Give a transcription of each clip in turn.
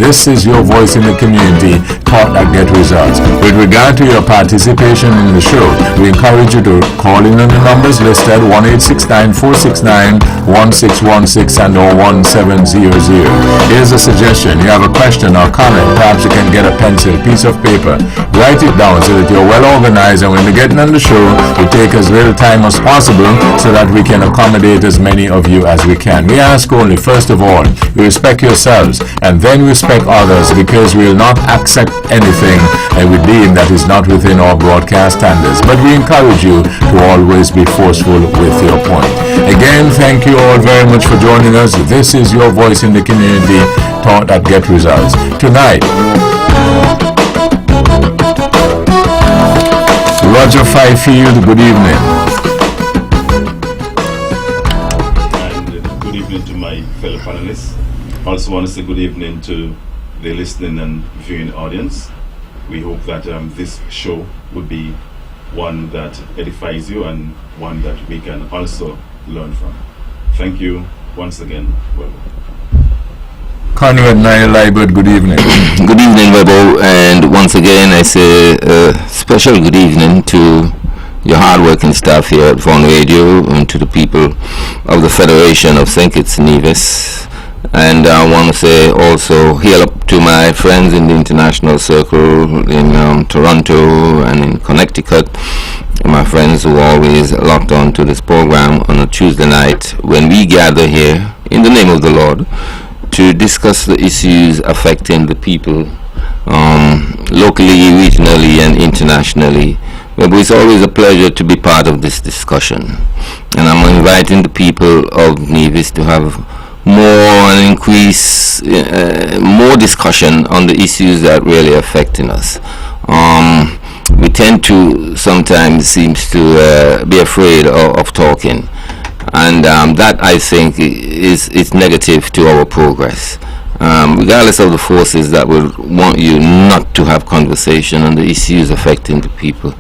This is your voice in the community, thought that get results. With regard to your participation in the show, we encourage you to call in on the numbers listed 1-869-469-1616 and or 1700. Here's a suggestion. You have a question or comment, perhaps you can get a pencil, piece of paper, write it down so that you're well organized, and when we're getting on the show, we take as little time as possible so that we can accommodate as many of you as we can. We ask only, first of all, you respect yourselves and then respect others, because we will not accept anything and we deem that is not within our broadcast standards. But we encourage you to always be forceful with your point. Again, thank you all very much for joining us. This is your voice in the community, thought that get results. Tonight, Roger Fifield, good evening. And good evening to my fellow panelists. Also want to say good evening to the listening and viewing audience. We hope that this show would be one that edifies you and one that we can also learn from. Thank you once again, WEBBO. Conrad Niall Libert, good evening. Good evening, WEBBO, and once again I say a special good evening to your hard-working staff here at Vaughan Radio and to the people of the Federation of St. Kitts Nevis. And I want to say also hail up to my friends in the international circle in Toronto and in Connecticut, my friends who are always locked on to this program on a Tuesday night when we gather here in the name of the Lord to discuss the issues affecting the people locally, regionally, and internationally. But it's always a pleasure to be part of this discussion. And I'm inviting the people of Nevis to have more and increase more discussion on the issues that really affecting us. We tend to sometimes seems to be afraid of talking. And that, I think, is negative to our progress. Regardless of the forces that would want you not to have conversation on the issues affecting the people,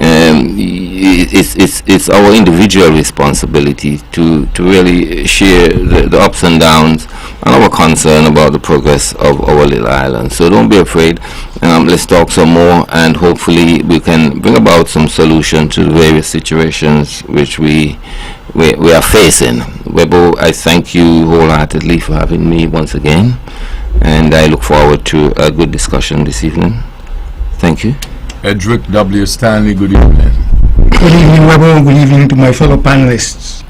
it's our individual responsibility to really share the ups and downs and our concern about the progress of our little island. So don't be afraid. Let's talk some more, and hopefully we can bring about some solution to the various situations which we are facing. WEBBO, I thank you wholeheartedly for having me once again, and I look forward to a good discussion this evening. Thank you. Edric W. Stanley, good evening. Good evening, WEBBO. Good evening to my fellow panelists.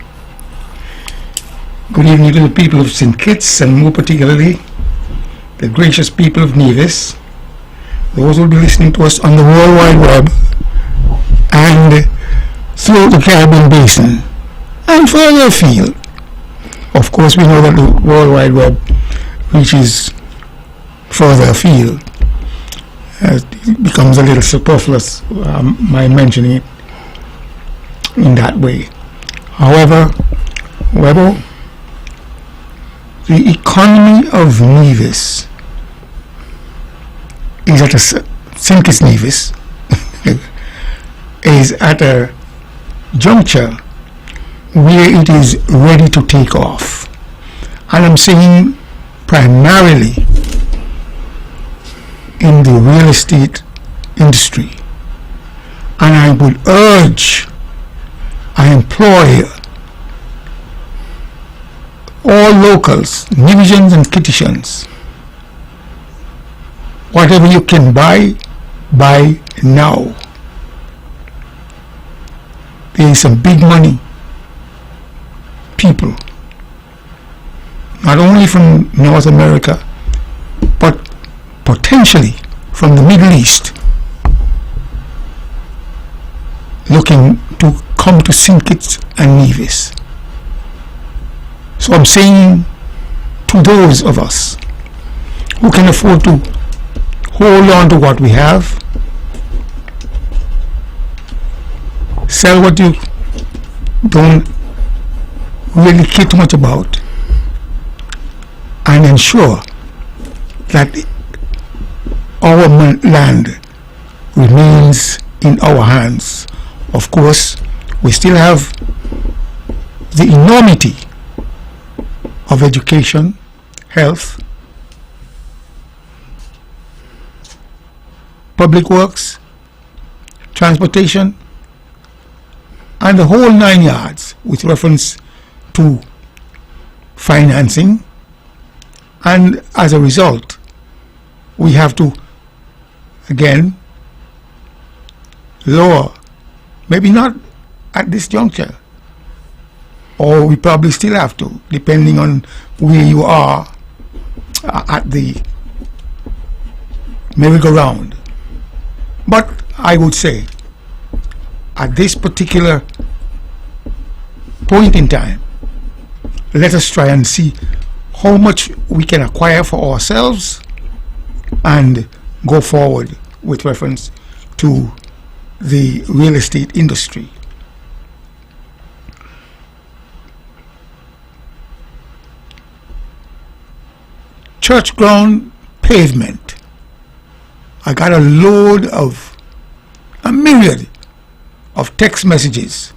Good evening to the people of St. Kitts, and more particularly the gracious people of Nevis, those who will be listening to us on the World Wide Web and throughout the Caribbean Basin and further afield. Of course, we know that the World Wide Web reaches further afield. It becomes a little superfluous my mentioning it in that way. However, WEBBO, the economy of Nevis is at a St. Kitts Nevis is at a juncture where it is ready to take off, and I'm saying primarily in the real estate industry. And I would urge, I implore all locals, Nevisians and Kittitians, whatever you can buy now. There is some big money people, not only from North America, but potentially from the Middle East, looking to come to St. Kitts and Nevis. So I'm saying to those of us who can afford to hold on to what we have, sell what you don't really care too much about, and ensure that our land remains in our hands. Of course, we still have the enormity of education, health, public works, transportation, and the whole 9 yards with reference to financing. And as a result, we have to again lower, maybe not at this juncture, or we probably still have to, depending on where you are at the merry-go-round. But I would say at this particular point in time, let us try and see how much we can acquire for ourselves and go forward with reference to the real estate industry. Church ground pavement. I got a myriad of text messages,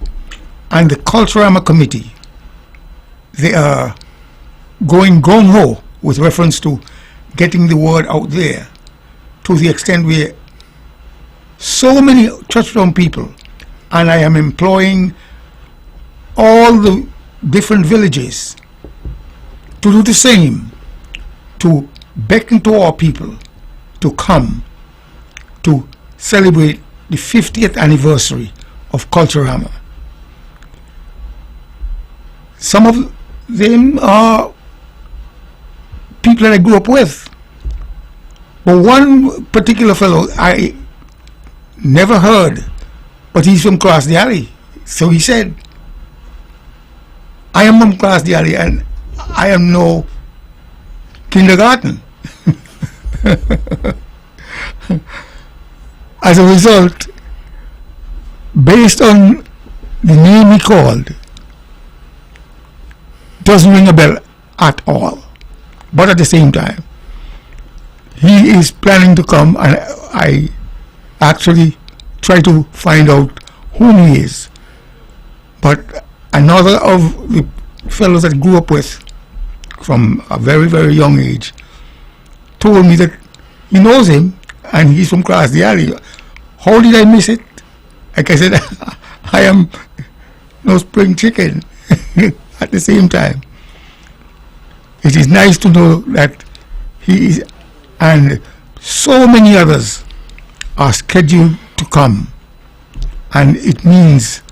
and the Culturama committee, they are going gung-ho with reference to getting the word out there, to the extent where so many church-ground people, and I am employing all the different villages to do the same, to beckon to our people to come to celebrate the 50th anniversary of Culturama. Some of them are people that I grew up with, but one particular fellow I never heard, but he's from Cross the Alley. So he said, I am from Cross the Alley and I am no kindergarten. As a result, based on the name he called, doesn't ring a bell at all. But at the same time, he is planning to come, and I actually try to find out who he is. But another of the fellows that I grew up with from a very, very young age told me that he knows him and he's from Cross the Alley. How did I miss it? Like I said, I am no spring chicken at the same time. It is nice to know that he is, and so many others are scheduled to come, and it means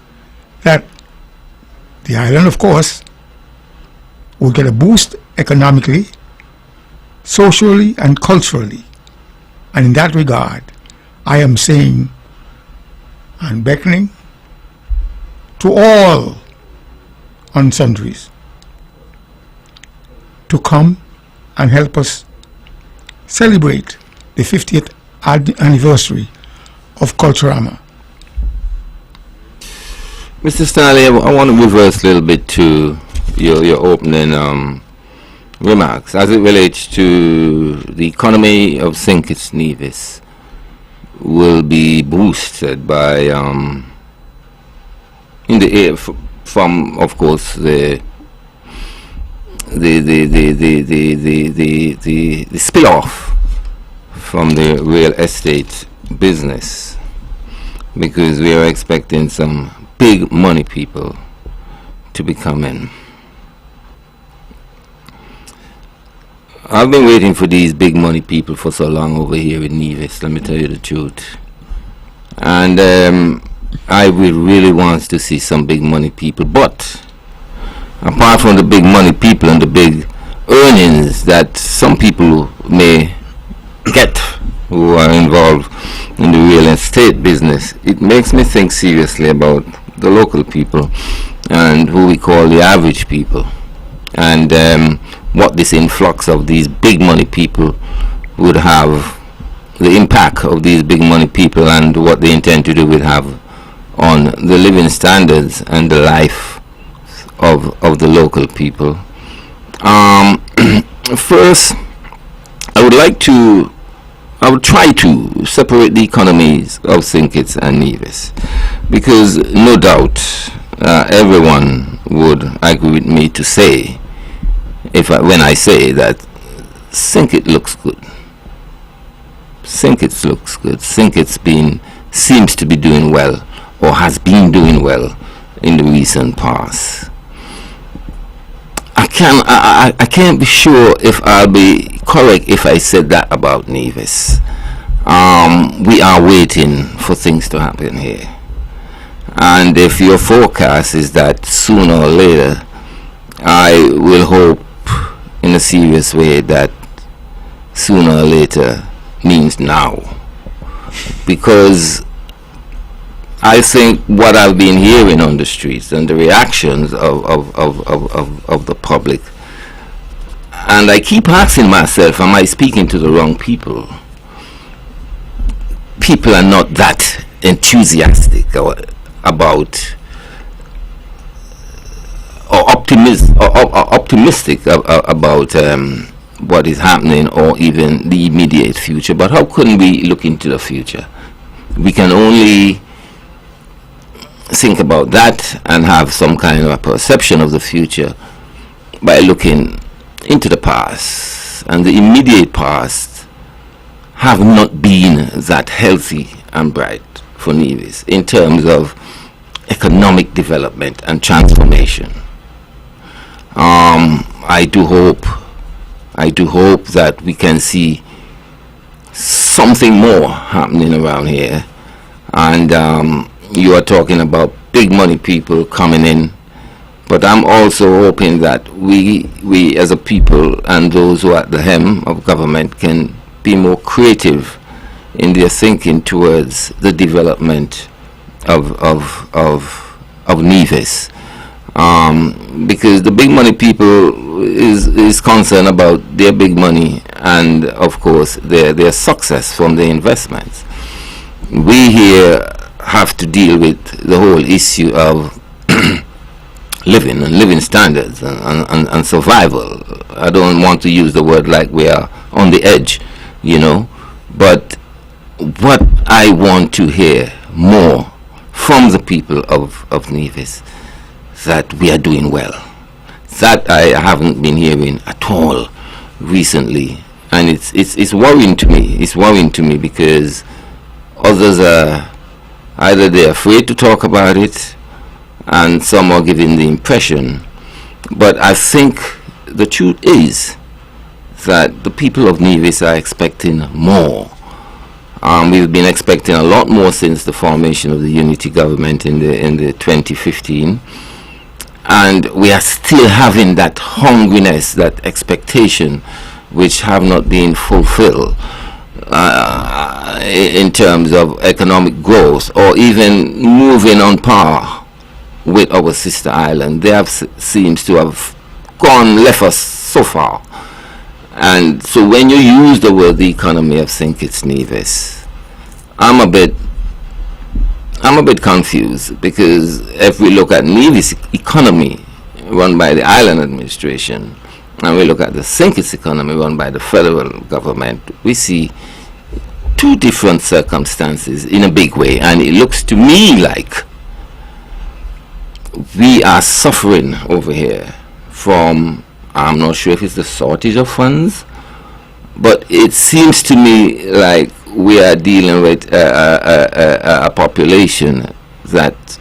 that the island, of course, will get a boost economically, socially, and culturally. And in that regard, I am saying and beckoning to all and sundries to come and help us celebrate the 50th anniversary of Culturama. Mr. Stanley, I want to reverse a little bit to your opening remarks as it relates to the economy of St. Kitts Nevis will be boosted by in the air from, of course, the spill off from the real estate business, because we are expecting some big money people to be coming. I've been waiting for these big money people for so long over here in Nevis, let me tell you the truth. And I would really want to see some big money people, but apart from the big money people and the big earnings that some people may get who are involved in the real estate business, it makes me think seriously about the local people and who we call the average people, and what this influx of these big money people would have, the impact of these big money people and what they intend to do would have on the living standards and the life of the local people. First, I would try to separate the economies of St. Kitts and Nevis, because no doubt everyone would agree with me to say, when I say that St. Kitts looks good, St. Kitts looks good. St. Kitts seems to be doing well, or has been doing well in the recent past. I can't be sure if I'll be correct if I said that about Nevis. We are waiting for things to happen here. And if your forecast is that sooner or later, I will hope in a serious way that sooner or later means now. Because I think what I've been hearing on the streets and the reactions of the public, and I keep asking myself, am I speaking to the wrong people? People are not that enthusiastic about or optimistic about what is happening or even the immediate future. But how can we look into the future? We can only think about that and have some kind of a perception of the future by looking into the past, and the immediate past have not been that healthy and bright for Nevis in terms of economic development and transformation. I do hope that we can see something more happening around here, and you are talking about big money people coming in, but I'm also hoping that we as a people and those who are at the helm of government can be more creative in their thinking towards the development of Nevis, because the big money people is concerned about their big money and of course their success from their investments. We here have to deal with the whole issue of living standards and survival. I don't want to use the word like we are on the edge, but what I want to hear more from the people of Nevis, that we are doing well. That I haven't been hearing at all recently, and it's worrying to me. It's worrying to me because others are either they're afraid to talk about it, and some are giving the impression. But I think the truth is that the people of Nevis are expecting more. We've been expecting a lot more since the formation of the unity government in the 2015, and we are still having that hungriness, that expectation, which have not been fulfilled in terms of economic growth or even moving on par with our sister island. They seems to have left us so far. And so when you use the word the economy of St. Kitts Nevis, I'm a bit confused, because if we look at Nevis economy run by the island administration and we look at the St. Kitts economy run by the federal government, we see two different circumstances in a big way, and it looks to me like we are suffering over here from, I'm not sure if it's the shortage of funds, but it seems to me like we are dealing with a population that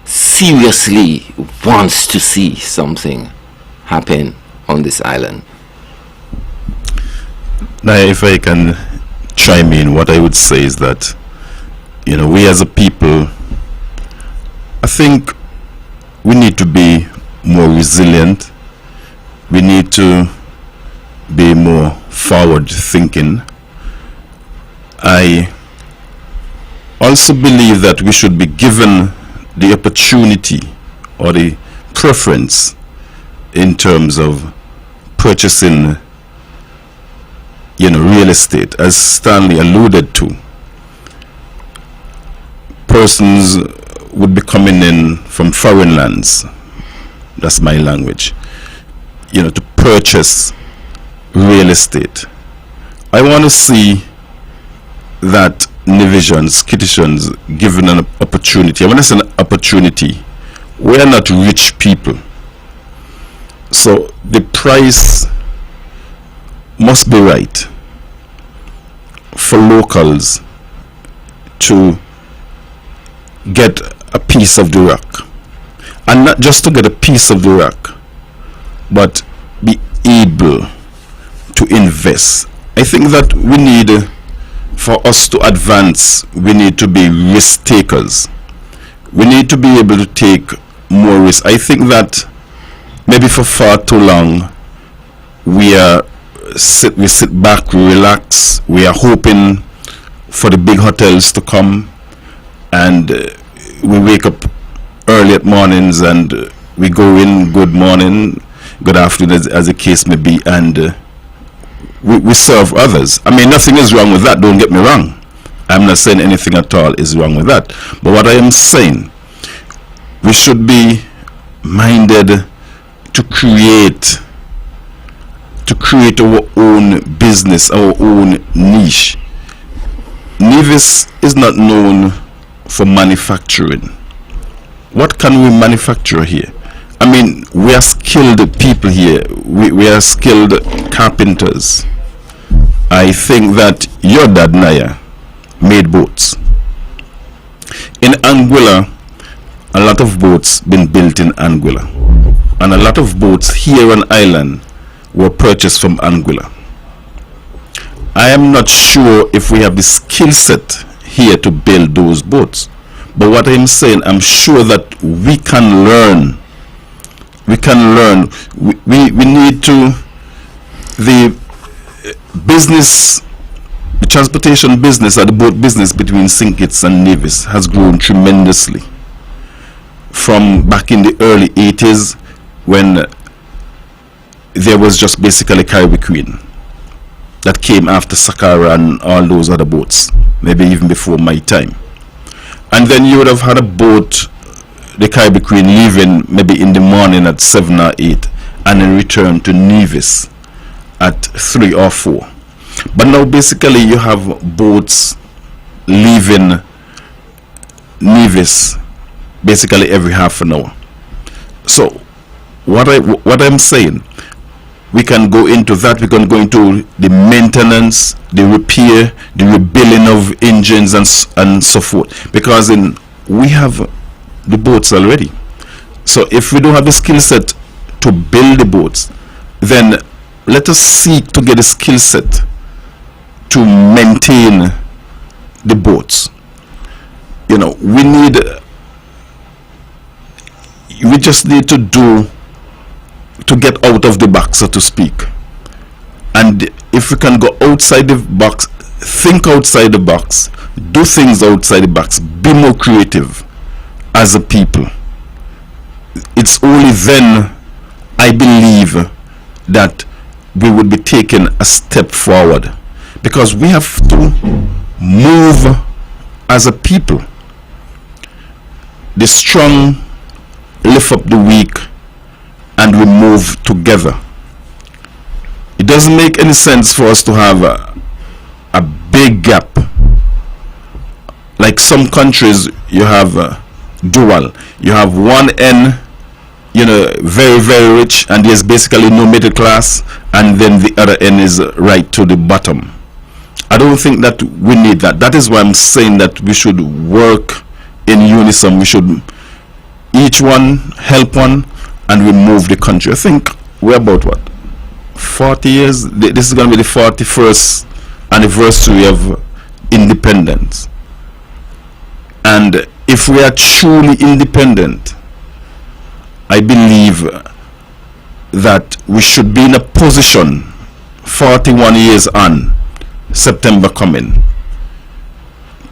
seriously wants to see something happen on this island. Now, if I can chime in, what I would say is that, we as a people, I think we need to be more resilient. We need to be more forward thinking. I also believe that we should be given the opportunity or the preference in terms of purchasing real estate. As Stanley alluded to, persons would be coming in from foreign lands, that's my language, to purchase real estate. I want to see that Nevisians, Kittitians given an opportunity. I want to say an opportunity. We are not rich people, so the price must be right. for locals to get a piece of the rock, and not just to get a piece of the rock, but be able to invest. I think that we need, for us to advance, we need to be risk takers. We need to be able to take more risk. I think that maybe for far too long we sit back, we relax, we are hoping for the big hotels to come, and we wake up early at mornings and we go in good morning, good afternoon, as the case may be, and we serve others. I mean, nothing is wrong with that, don't get me wrong. I'm not saying anything at all is wrong with that. But what I am saying, we should be minded to create our own business, our own niche. Nevis is not known for manufacturing. What can we manufacture here? I mean, we are skilled people here. We are skilled carpenters. I think that your dad, Naya, made boats. In Anguilla, a lot of boats been built in Anguilla, and a lot of boats here on island were purchased from Anguilla. I am not sure if we have the skill set here to build those boats, but what I'm saying, I'm sure that we can learn. We can learn. We need to, the business, the transportation business, or the boat business between St. Kitts and Nevis has grown tremendously. From back in the early 80s, when there was just basically Caribbean Queen that came after Sakara and all those other boats, maybe even before my time. And then you would have had a boat, the Caribbean Queen, leaving maybe in the morning at 7 or 8 and then return to Nevis at 3 or 4. But now basically you have boats leaving Nevis basically every half an hour. So what I'm saying, we can go into that. We can go into the maintenance, the repair, the rebuilding of engines and so forth, because we have the boats already. So if we don't have the skill set to build the boats, then let us seek to get a skill set to maintain the boats. You know, we just need to get out of the box, so to speak. And if we can go outside the box, think outside the box, do things outside the box, be more creative as a people, it's only then, I believe, that we would be taking a step forward, because we have to move as a people. The strong lift up the weak, and we move together. It doesn't make any sense for us to have a big gap. Like some countries, you have dual. You have one end, very, very rich, and there's basically no middle class, and then the other end is right to the bottom. I don't think that we need that. That is why I'm saying that we should work in unison. We should each one help one, and we move the country. I think we're about 40 years. This is going to be the 41st anniversary of independence. And if we are truly independent, I believe that we should be in a position 41 years on, September coming,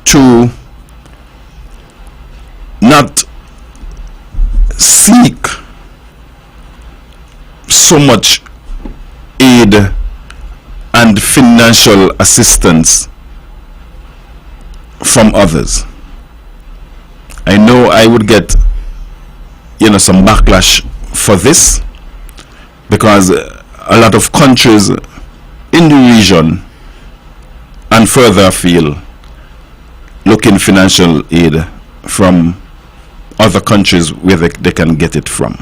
to not seek so much aid and financial assistance from others. I know I would get some backlash for this, because a lot of countries in the region and further afield looking financial aid from other countries where they can get it from.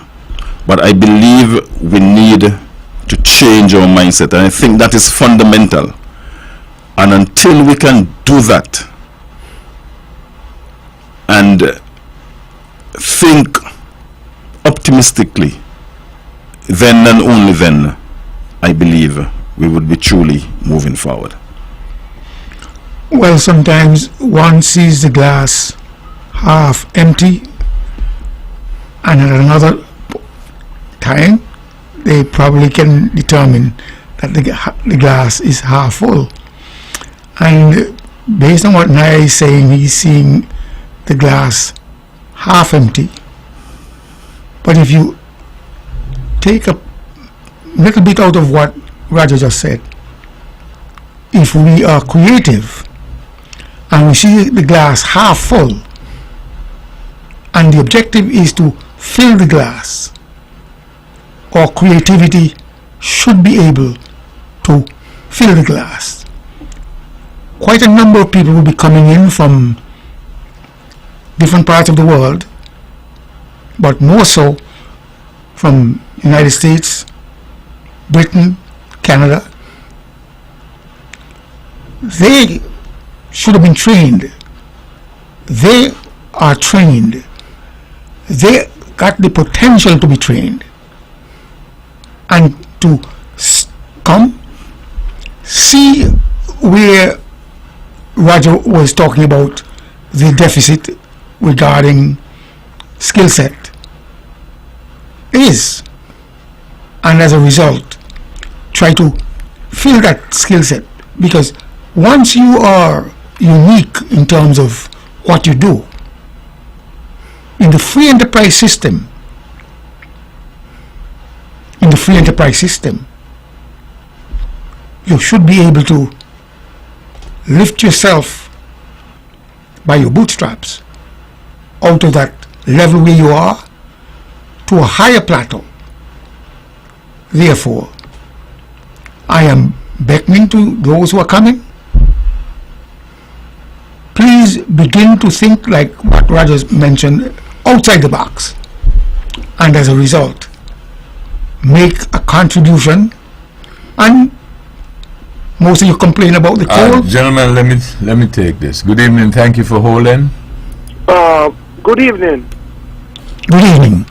But I believe we need to change our mindset, and I think that is fundamental. And until we can do that and think optimistically, then and only then, I believe we would be truly moving forward. Well, sometimes one sees the glass half empty, and at another time they probably can determine that the glass is half full. And based on what Naya is saying, he's seeing the glass half empty. But if you take a little bit out of what Roger just said, if we are creative and we see the glass half full, and the objective is to fill the glass, our creativity should be able to fill the glass. Quite a number of people will be coming in from different parts of the world, but more so from United States, Britain, Canada. They should have been trained. They are trained. They got the potential to be trained and to come see where Roger was talking about the deficit regarding skill set is, and as a result try to fill that skill set, because once you are unique in terms of what you do in the free enterprise system, you should be able to lift yourself by your bootstraps out of that level where you are to a higher plateau. Therefore, I am beckoning to those who are coming, please begin to think like what Roger mentioned, outside the box, and as a result make a contribution. And most of you complain about the cold. Gentlemen, let me take this. Good evening. Thank you for holding. Good evening. Good evening.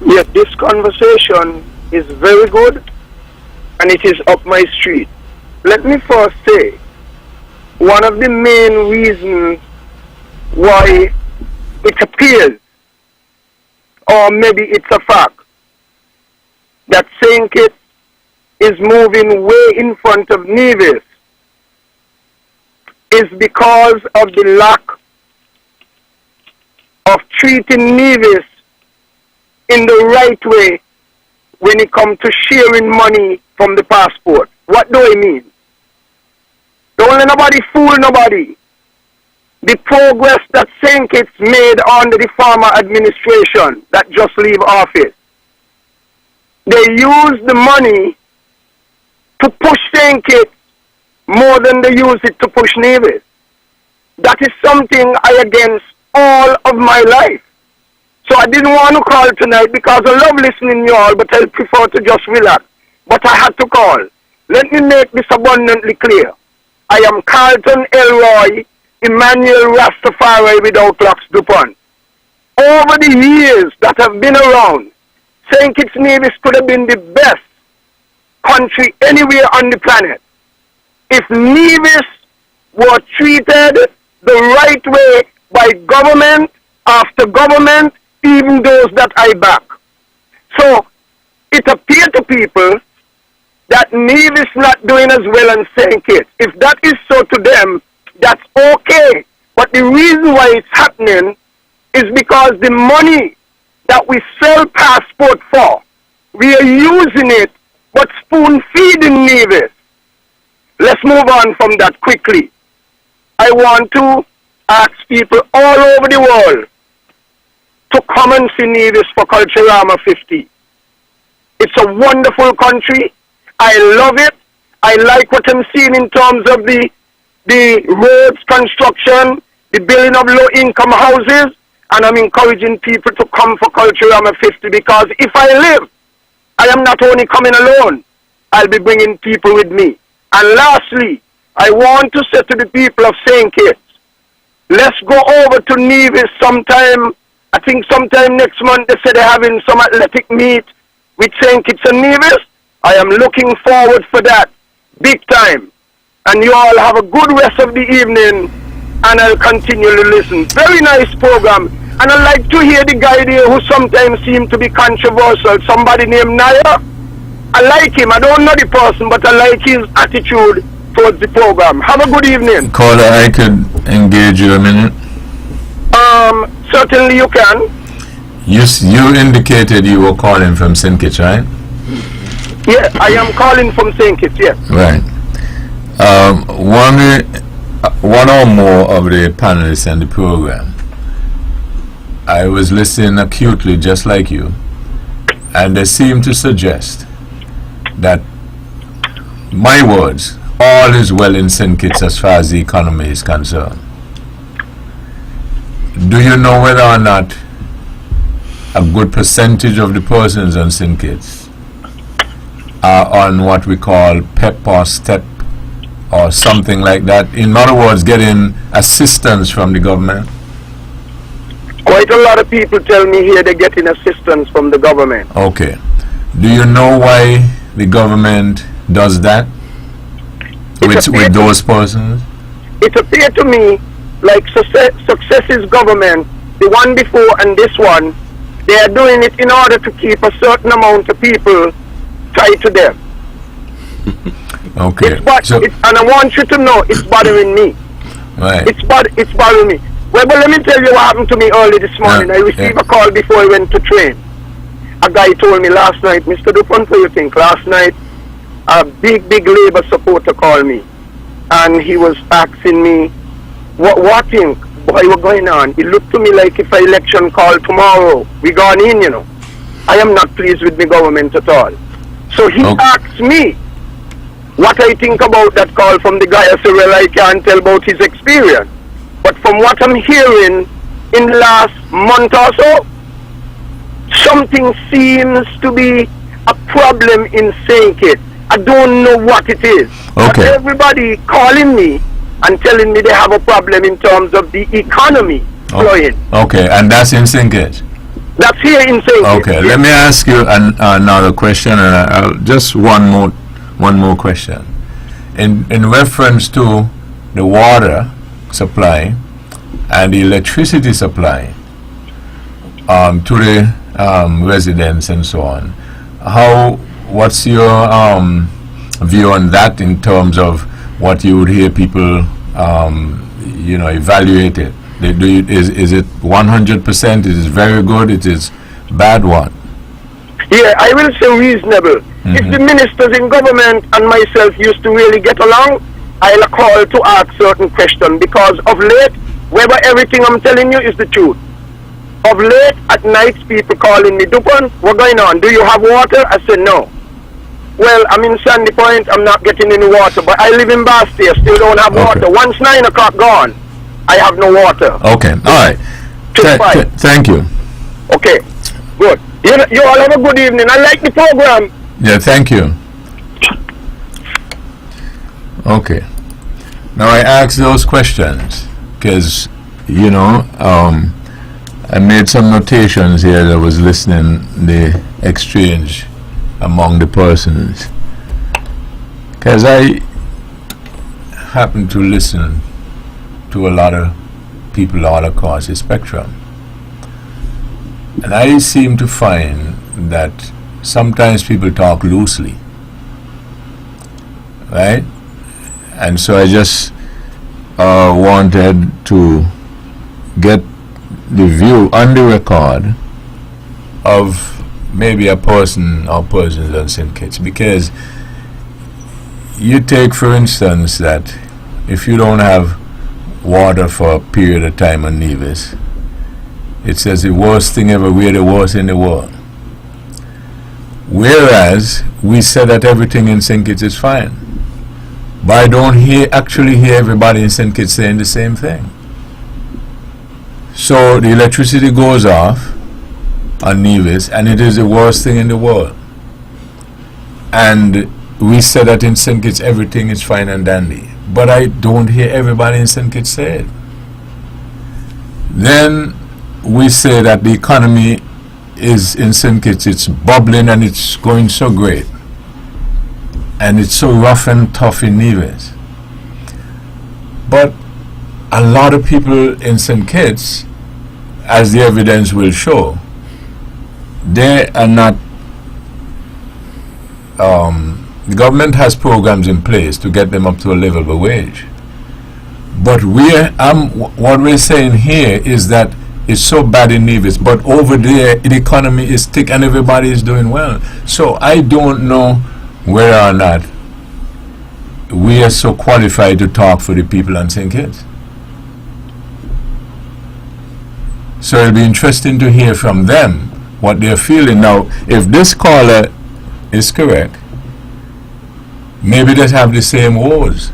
Yes, this conversation is very good, and it is up my street. Let me first say, one of the main reasons why it appears, or maybe it's a fact, that St. Kitts is moving way in front of Nevis is because of the lack of treating Nevis in the right way when it comes to sharing money from the passport. What do I mean? Don't let nobody fool nobody. The progress that St. Kitts made under the former administration that just leave office, they used the money to push St. Kitts more than they use it to push Nevis. That is something I against all of my life. So I didn't want to call tonight because I love listening to you all, but I prefer to just relax. But I had to call. Let me make this abundantly clear. I am Carlton Elroy, Emmanuel Rastafari without Locks Dupont. Over the years that have been around, St. Kitts Nevis could have been the best country anywhere on the planet if Nevis were treated the right way by government after government, even those that I back. So it appeared to people that Nevis not doing as well as St. Kitts. If that is so to them, that's okay. But the reason why it's happening is because the money that we sell passport for, we are using it but spoon feeding Nevis. Let's move on from that quickly. I want to ask people all over the world to come and see Nevis for Culturama 50. It's a wonderful country. I love it. I like what I'm seeing in terms of the roads construction, the building of low-income houses, and I'm encouraging people to come for Culturama 50 because if I live, I am not only coming alone, I'll be bringing people with me. And lastly, I want to say to the people of St. Kitts, let's go over to Nevis sometime. I think sometime next month they say they're having some athletic meet with St. Kitts and Nevis. I am looking forward for that big time. And you all have a good rest of the evening, and I'll continue to listen. Very nice program. And I like to hear the guy there who sometimes seems to be controversial, somebody named Naya. I like him. I don't know the person, but I like his attitude towards the program. Have a good evening. Caller, I could engage you a minute. Certainly you can. You indicated you were calling from St. Kitts, right? Yeah, I am calling from St. Kitts, yes. Right. One or more of the panelists in the program, I was listening acutely just like you, and they seem to suggest that, my words, all is well in St. Kitts as far as the economy is concerned. Do you know whether or not a good percentage of the persons on St. Kitts are on what we call PEP or STEP or something like that? In other words, getting assistance from the government? Quite a lot of people tell me here they're getting assistance from the government. Okay. Do you know why the government does that with those persons? It appeared to me like Success's government, the one before and this one, they are doing it in order to keep a certain amount of people tied to them. Okay. And I want you to know it's bothering me. Right. It's bothering me. Well, but let me tell you what happened to me early this morning. I received a call before I went to train. A guy told me last night, Mr. Dupont, what do you think? Last night, a big Labour supporter called me. And he was asking me, what think? What was going on? It looked to me like if an election call tomorrow, we gone in, you know. I am not pleased with the government at all. So he asked me what I think about that call from the guy. I said, well, I can't tell about his experience. But from what I'm hearing in the last month or so, something seems to be a problem in St. Kitts. I don't know what it is. Okay. But everybody calling me and telling me they have a problem in terms of the economy flowing. Okay, and that's in St. Kitts? That's here in St. Kitts. Okay, let me ask you another question, and I'll just one more question. In reference to the water supply and the electricity supply to the residents and so on, what's your view on that in terms of what you would hear people evaluate it? Is it 100%? Is it very good? It is bad one? Yeah, I will say reasonable. If the ministers in government and myself used to really get along, I'll call to ask certain questions, because of late, whether everything I'm telling you is the truth. Of late, at night, people calling me, Dupont, what's going on? Do you have water? I said, no. Well, I'm in Sandy Point, I'm not getting any water, but I live in Bastia, still don't have water. Once 9 o'clock gone, I have no water. Okay, all right. Thank you. Okay, good. You all have a good evening. I like the program. Yeah, thank you. Okay. Now I ask those questions because, I made some notations here that was listening the exchange among the persons. Because I happen to listen to a lot of people all across the spectrum. And I seem to find that sometimes people talk loosely, right? And so I just wanted to get the view on the record of maybe a person or persons on St. Kitts, because you take, for instance, that if you don't have water for a period of time on Nevis, it says the worst thing ever, we're the worst in the world. Whereas we said that everything in St. Kitts is fine. But I don't actually hear everybody in St. Kitts saying the same thing. So the electricity goes off on Nevis, and it is the worst thing in the world. And we say that in St. Kitts everything is fine and dandy, but I don't hear everybody in St. Kitts say it. Then we say that the economy is in St. Kitts, it's bubbling and it's going so great, and it's so rough and tough in Nevis. But a lot of people in St. Kitts, as the evidence will show, they are not. The government has programs in place to get them up to a livable wage. But what we're saying here is that it's so bad in Nevis, but over there the economy is thick and everybody is doing well. So I don't know whether or not we are so qualified to talk for the people in St. Kitts. So it'll be interesting to hear from them what they're feeling. Now, if this caller is correct, maybe they have the same woes.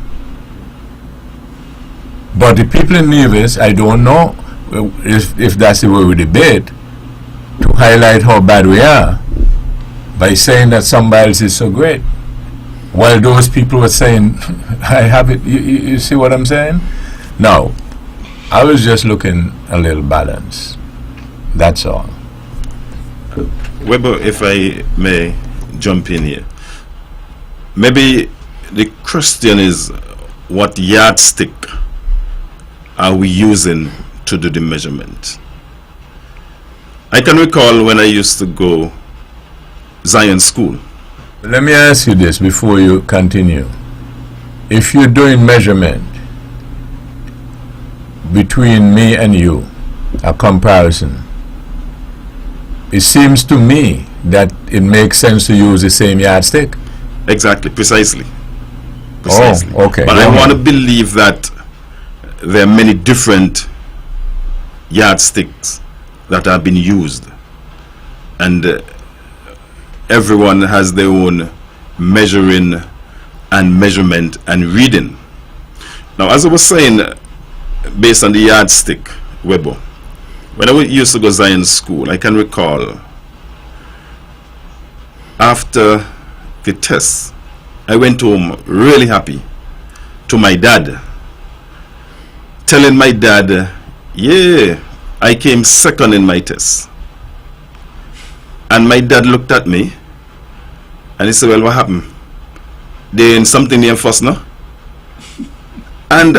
But the people in Nevis, I don't know if that's the way we debate, to highlight how bad we are by saying that somebody else is so great, while those people were saying, I have it. You see what I'm saying? Now, I was just looking a little balance. That's all. WEBBO, if I may jump in here. Maybe the question is, what yardstick are we using to do the measurement? I can recall when I used to go Zion School. Let me ask you this before you continue. If you're doing measurement between me and you, a comparison, it seems to me that it makes sense to use the same yardstick. Exactly, precisely. Oh, okay. But I want to believe that there are many different yardsticks that have been used, and everyone has their own measuring and measurement and reading. Now, as I was saying, based on the yardstick, WEBBO, when I used to go Zion School, I can recall after the test, I went home really happy to my dad, telling my dad, yeah, I came second in my test. And my dad looked at me and he said, well, what happened? They in something near first, no? And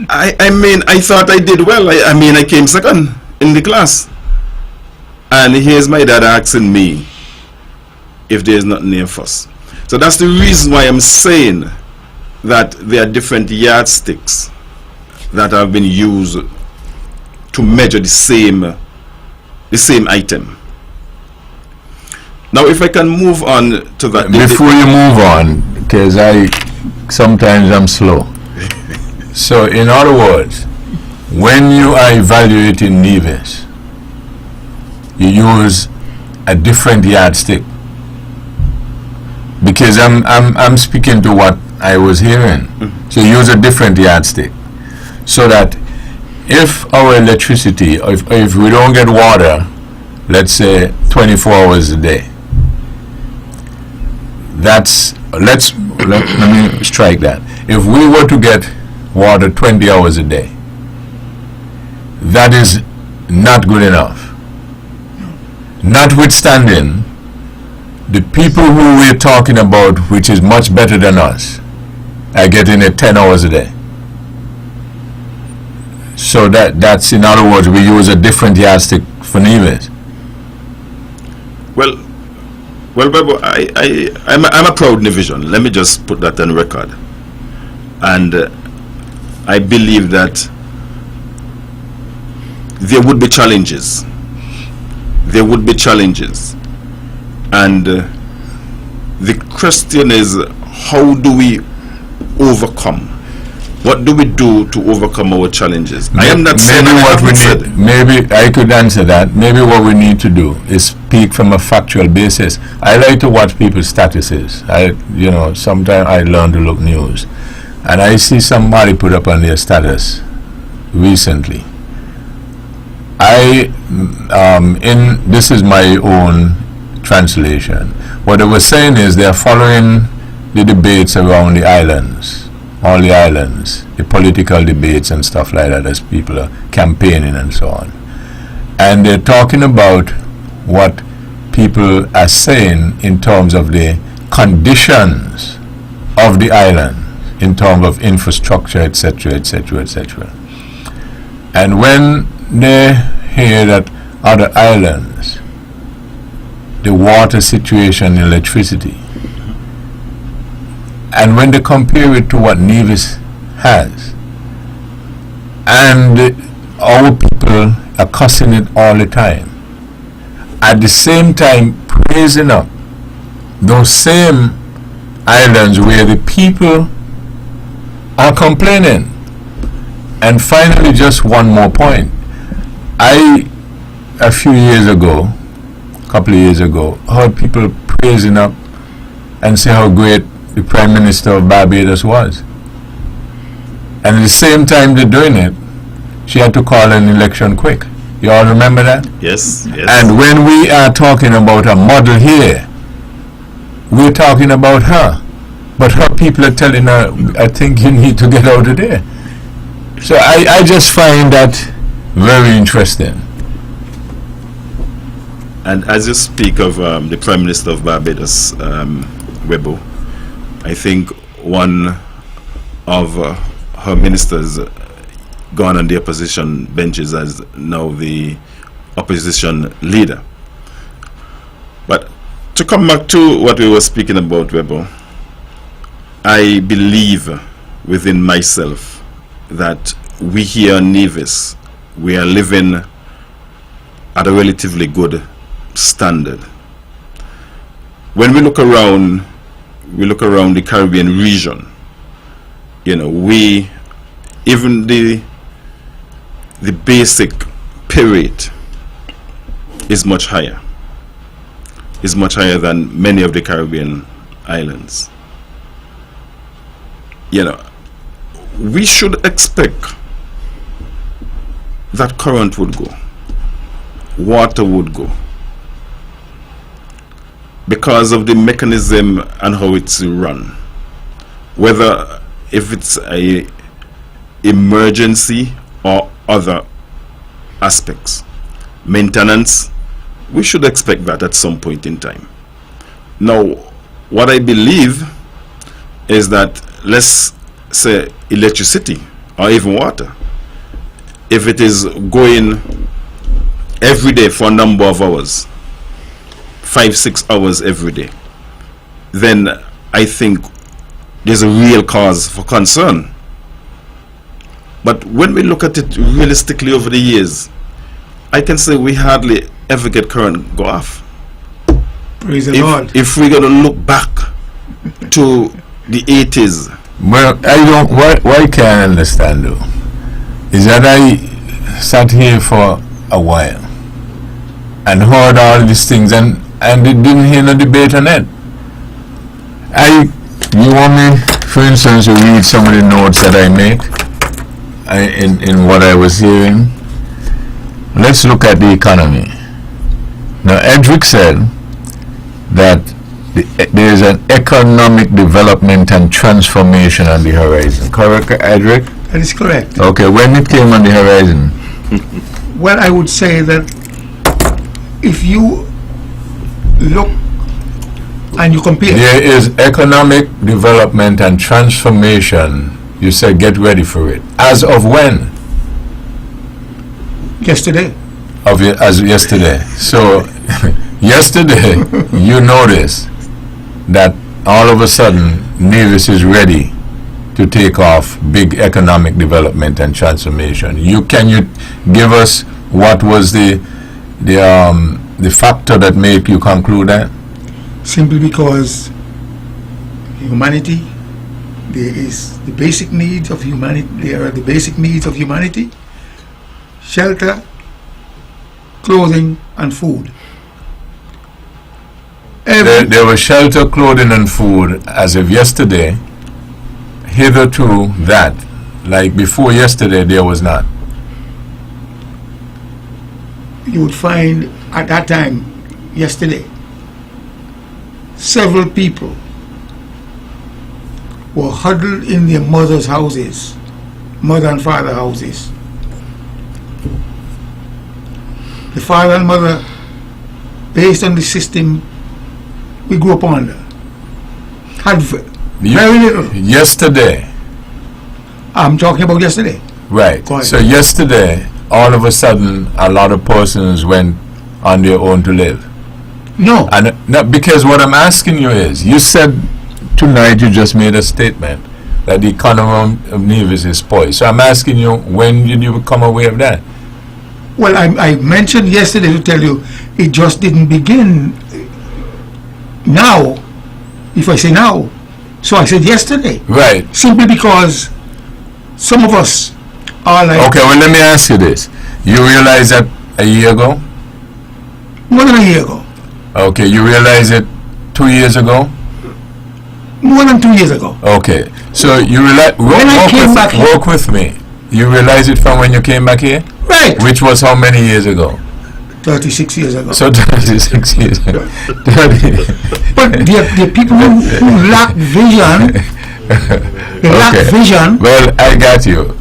I mean, I thought I did well. I mean, I came second in the class. And here's my dad asking me if there's nothing near first. So that's the reason why I'm saying that there are different yardsticks that have been used to measure the same item. Now, if I can move on to that. Before you move on, because sometimes I'm slow. So, in other words, when you are evaluating Nevis, you use a different yardstick. Because I'm speaking to what I was hearing. So use a different yardstick, so that if our electricity, if we don't get water, let's say 24 hours a day, let me strike that. If we were to get water 20 hours a day, that is not good enough. Notwithstanding, the people who we're talking about, which is much better than us, are getting it 10 hours a day. So that's, in other words, we use a different yardstick for Nevis. Well, WEBBO, I'm a proud Nevisian. Let me just put that on record. And I believe that there would be challenges. There would be challenges. And the question is, how do we overcome? What do we do to overcome our challenges? I am not saying maybe I could answer that. Maybe what we need to do is speak from a factual basis. I like to watch people's statuses. Sometimes I learn to look news, and I see somebody put up on their status recently. This is my own translation. What they were saying is they are following the debates around the islands, all the islands, the political debates and stuff like that as people are campaigning and so on. And they're talking about what people are saying in terms of the conditions of the island, in terms of infrastructure, etc., etc., etc. And when they hear that other islands, the water situation, electricity, and when they compare it to what Nevis has, and our people are cussing it all the time, at the same time praising up those same islands where the people are complaining. And finally, just one more point. A few years ago, a couple of years ago, heard people praising up and say how great the Prime Minister of Barbados was. And at the same time they're doing it, she had to call an election quick. You all remember that? Yes, yes. And when we are talking about a model here, we're talking about her. But her people are telling her, I think you need to get out of there. So I just find that very interesting. And as you speak of the Prime Minister of Barbados, WEBBO, I think one of her ministers gone on the opposition benches as now the opposition leader. But to come back to what we were speaking about, WEBBO, I believe within myself that we here in Nevis, we are living at a relatively good standard. When we look around the Caribbean region, you know, even the basic pay rate is much higher than many of the Caribbean islands. You know, we should expect that current would go, water would go, because of the mechanism and how it's run. Whether if it's a emergency or other aspects, maintenance, we should expect that at some point in time. Now, what I believe is that, let's say electricity or even water, if it is going every day for a number of hours, 5-6 hours every day, then I think there's a real cause for concern. But when we look at it realistically over the years, I can say we hardly ever get current go off. Praise the Lord. If we're going to look back to the 80s. Well, I don't. Why can't I understand though? Is that I sat here for a while and heard all these things and didn't hear no debate on it. You want me, for instance, to read some of the notes that I make in what I was hearing? Let's look at the economy. Now, Edric said that there is an economic development and transformation on the horizon. Correct, Edric? That is correct. Okay, when it came on the horizon? Well, I would say that if you look and you compare, There is economic development and transformation. You said get ready for it. As of when? yesterday, As yesterday. So, yesterday, you noticed that all of a sudden, Nevis is ready to take off big economic development and transformation. Can you give us what was the factor that made you conclude that? simply because humanity, there is the basic needs of humanity. There are the basic needs of humanity: shelter, clothing, and food. There was shelter, clothing, and food as of yesterday. Hitherto, that, like before yesterday, there was not. You would find at that time, yesterday, several people were huddled in their mother's houses, mother and father houses. The father and mother, based on the system we grew up under, had very little. Yesterday. I'm talking about yesterday. Right. Go ahead. So yesterday, all of a sudden, a lot of persons went on their own to live. No. And no, because what I'm asking you is, you said tonight, you just made a statement that the economy of Nevis is poised. So I'm asking you, when did you become aware of that? Well, I mentioned yesterday to tell you it just didn't begin now. If I say now, so I said yesterday. Right. Simply because some of us are like Okay, well, let me ask you this. You realized that a year ago? more than a year ago, Okay, you realized it 2 years ago? more than 2 years ago. Okay, so you realize, When I came back here- walk with me. You realize it from when you came back here? Right. Which was how many years ago? 36 years ago. So 36 years ago. 30. But there are people who lack vision. They lack Okay. vision. Well, I got you.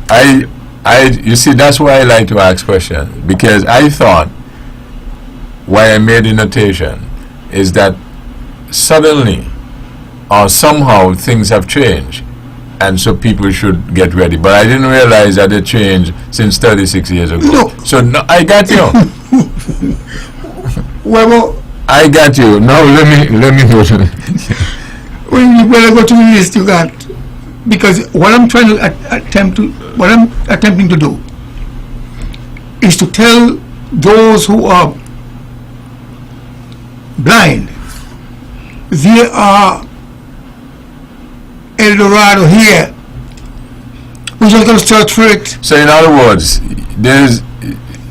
You see, that's why I like to ask questions, because I thought, why I made the notation, is that suddenly or somehow things have changed, and so people should get ready. But I didn't realize that it changed since 36 years ago. No. So no, I got you. Well, I got you. Now let me go to when you better go to the list you got, because what I'm trying to what I'm attempting to do is to tell those who are blind there are El Dorado here. We're just going to search for it. So in other words,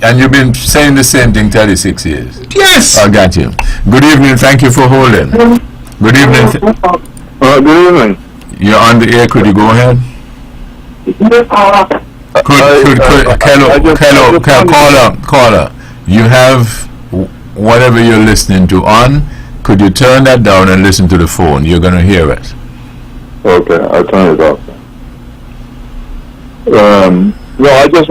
and you've been saying the same thing 36 years. Yes. I got you. Good evening. Thank you for holding. Good evening. Good evening. You're on the air. Could you go ahead? Caller, you have whatever you're listening to on. Could you turn that down and listen to the phone? You're going to hear it. Okay, I'll turn it off. No, I just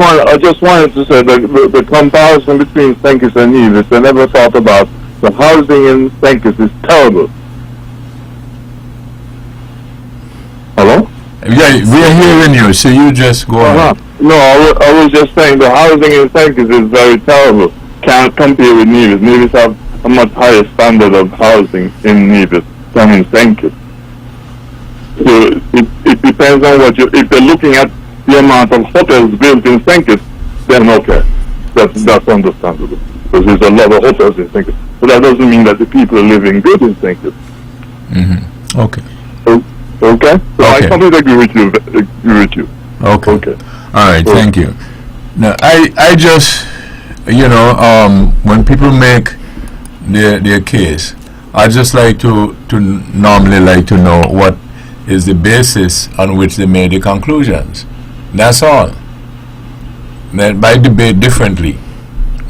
wanted to say the comparison between St. and Nevis. I never thought about the housing in St. is terrible. Hello? Yeah, we're hearing you, so you just go ahead. No, I was just saying the housing in St. is very terrible. Can't compare with Nevis. Nevis have a much higher standard of housing in Nevis than in St. So it depends on what you. If you're looking at the amount of hotels built in St. then okay, that's understandable, because there's a lot of hotels in St. But that doesn't mean that the people are living good in St. Mm-hmm. Okay. Okay. So I Okay. completely agree with you. Okay. Okay. All right. Thank you. Now, I just, when people make their case, I just like to normally like to know what is the basis on which they made the conclusions. That's all. Then by debate differently.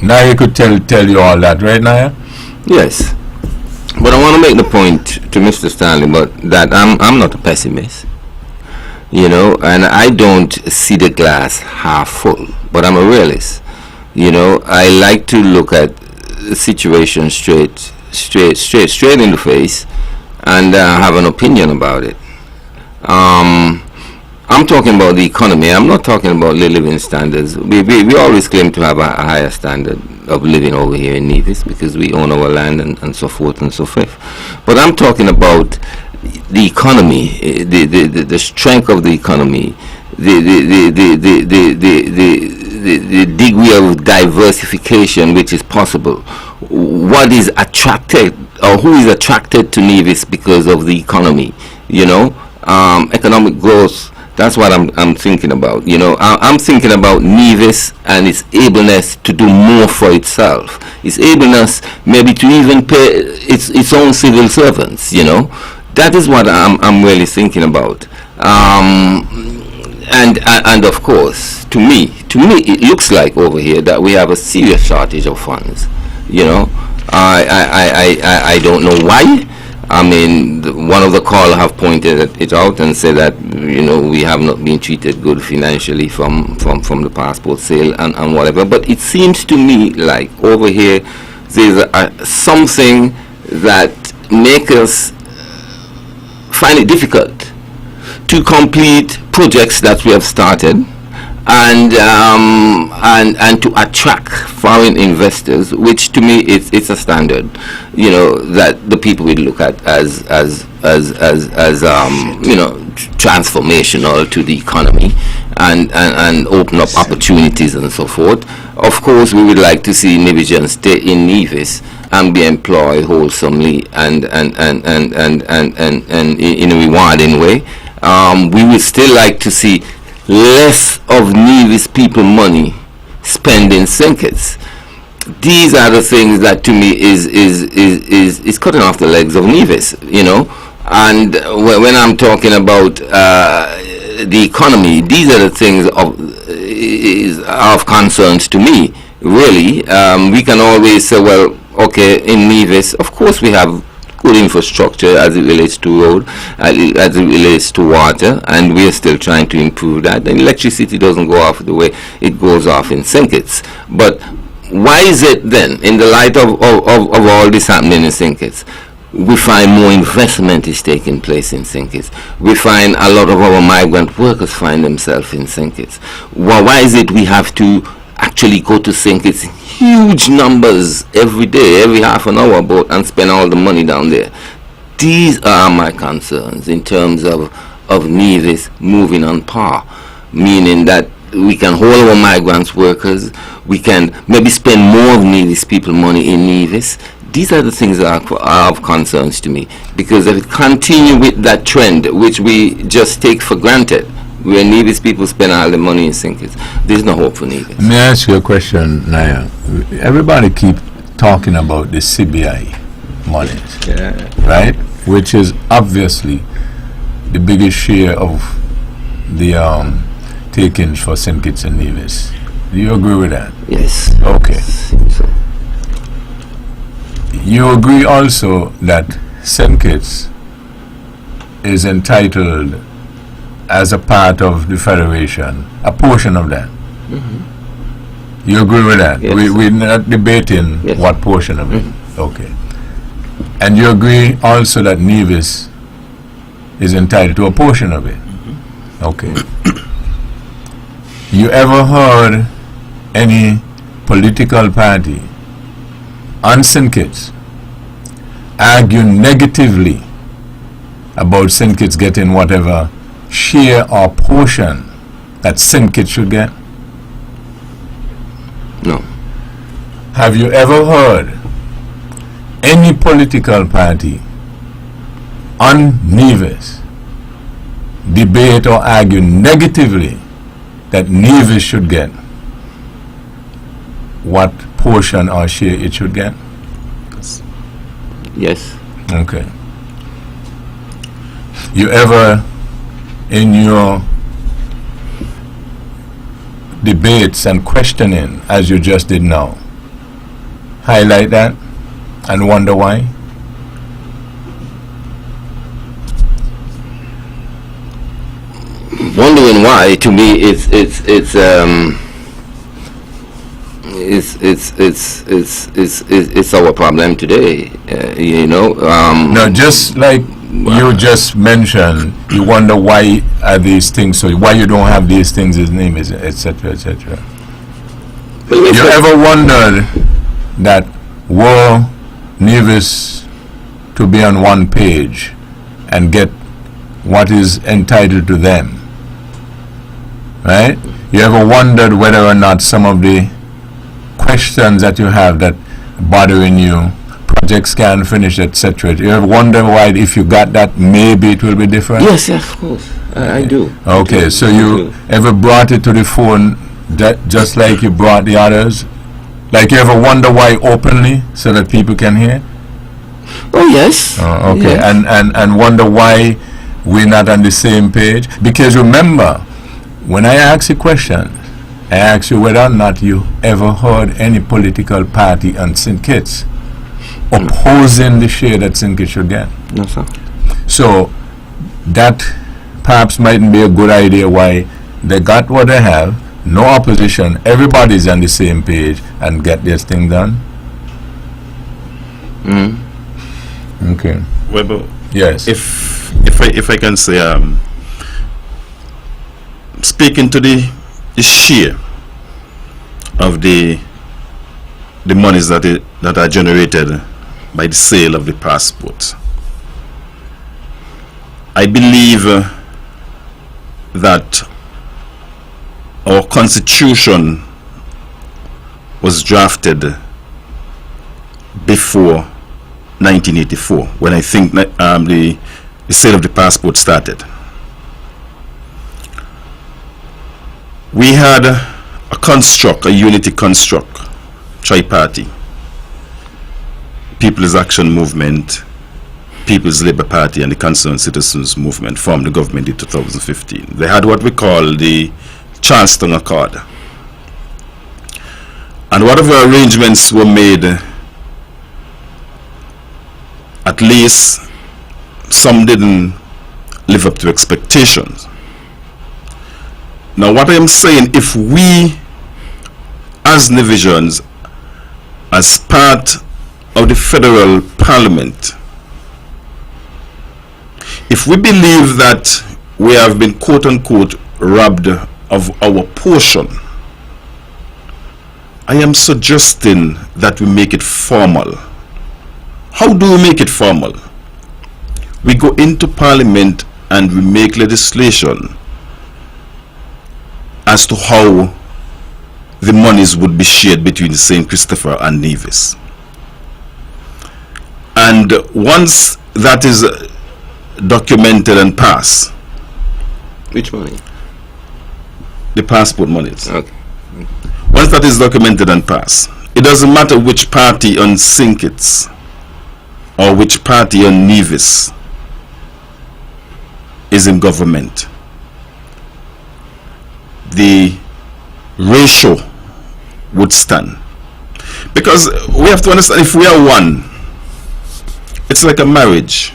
Now you could tell you all that, right, Naya? Yes. But I want to make the point to Mr. Stanley, but that I'm not a pessimist, and I don't see the glass half full, but I'm a realist. I like to look at the situation straight in the face and have an opinion about it. I'm talking about the economy. I'm not talking about living standards. We always claim to have a higher standard of living over here in Nevis because we own our land and so forth and so forth. But I'm talking about the economy, the strength of the economy, the degree of diversification which is possible. What is attracted, or who is attracted to Nevis because of the economy? Economic growth. That's what I'm thinking about. I'm thinking about Nevis and its ableness to do more for itself. Its ableness maybe to even pay its own civil servants. That is what I'm really thinking about. And of course, to me, it looks like over here that we have a serious shortage of funds. I don't know why. I mean, one of the caller have pointed it out and said that, we have not been treated good financially from the passport sale and whatever. But it seems to me like over here there's something that makes us find it difficult to complete projects that we have started, and to attract foreign investors, which to me it's a standard, that the people will look at as transformational to the economy and open up opportunities and so forth. Of course, we would like to see Nevisians stay in Nevis and be employed wholesomely and in a rewarding way. We would still like to see less of Nevis people money spent in Sinkits. These are the things that to me is cutting off the legs of Nevis, And when I'm talking about the economy, these are the things of concerns to me. Really, we can always say, well, okay, in Nevis, of course, we have good infrastructure as it relates to road, as it relates to water, and we are still trying to improve that. And electricity doesn't go off the way it goes off in Sinkits. But why is it then, in the light of all this happening in Sinkits, we find more investment is taking place in Sinkits? We find a lot of our migrant workers find themselves in Sinkits. Why is it we have to actually go to Sinkits huge numbers every day, every half an hour boat, and spend all the money down there? These are my concerns in terms of Nevis moving on par, meaning that we can hold our migrants workers, we can maybe spend more of Nevis people money in Nevis. These are the things that are of concerns to me, because if it continue with that trend, which we just take for granted, where Nevis people spend all the money in Sinkits, there's no hope for Nevis. Let me ask you a question, Naya. Everybody keep talking about the CBI monies, right? Which is obviously the biggest share of the takings for Sinkits and Nevis. Do you agree with that? Yes. Okay. So, you agree also that Sinkits is entitled, as a part of the Federation, a portion of that? Mm-hmm. You agree with that? Yes. We're not debating Yes. what portion of it. Mm-hmm. Okay. And you agree also that Nevis is entitled to a portion of it? Mm-hmm. Okay. You ever heard any political party on Sinkits argue negatively about Sinkits getting whatever share or portion that Sinkits should get? no. Have you ever heard any political party on Nevis debate or argue negatively that Nevis should get what portion or share it should get? Yes. Okay. You ever, in your debates and questioning, as you just did now, highlight that and wonder why? Wondering why, to me, it's our problem today. No, just like you just mentioned, you wonder why are these things, so why you don't have these things, his name is, etc., etc. You ever wondered that were Nevis to be on one page and get what is entitled to them, right? You ever wondered whether or not some of the questions that you have that bothering you, projects can't finish, etc., you ever wonder why, if you got that, maybe it will be different? Yes, of course. I do. Okay, I do. so I you do. ever brought it to the phone just like you brought the others? Like you ever wonder why openly so that people can hear? Oh, yes. Okay, Yes. and wonder why we're not on the same page? Because remember, when I ask you question, I ask you whether or not you ever heard any political party on St. Kitts opposing the share that St. Kitts should get. No, sir. So that perhaps mightn't be a good idea why they got what they have, no opposition, everybody's on the same page and get this thing done. Okay. WEBBO, Yes. if I can say, speaking to the share of the monies that are generated by the sale of the passports, I believe that our constitution was drafted before 1984, when I think the sale of the passport started. We had a construct, a unity construct, tri-party, People's Action Movement, People's Labour Party, and the Concerned Citizens Movement formed the government in 2015. They had what we call the Charleston Accord. And whatever arrangements were made, at least some didn't live up to expectations. Now what I am saying, if we as Nevisians, as part of the federal parliament, if we believe that we have been quote-unquote robbed of our portion, I am suggesting that we make it formal. How do we make it formal? We go into parliament and we make legislation as to how the monies would be shared between St. Christopher and Nevis. And once that is documented and passed, Which money? the passport monies. Okay. Once that is documented and passed, it doesn't matter which party on St. Kitts or which party on Nevis is in government. The ratio would stand. Because we have to understand, if we are one, it's like a marriage.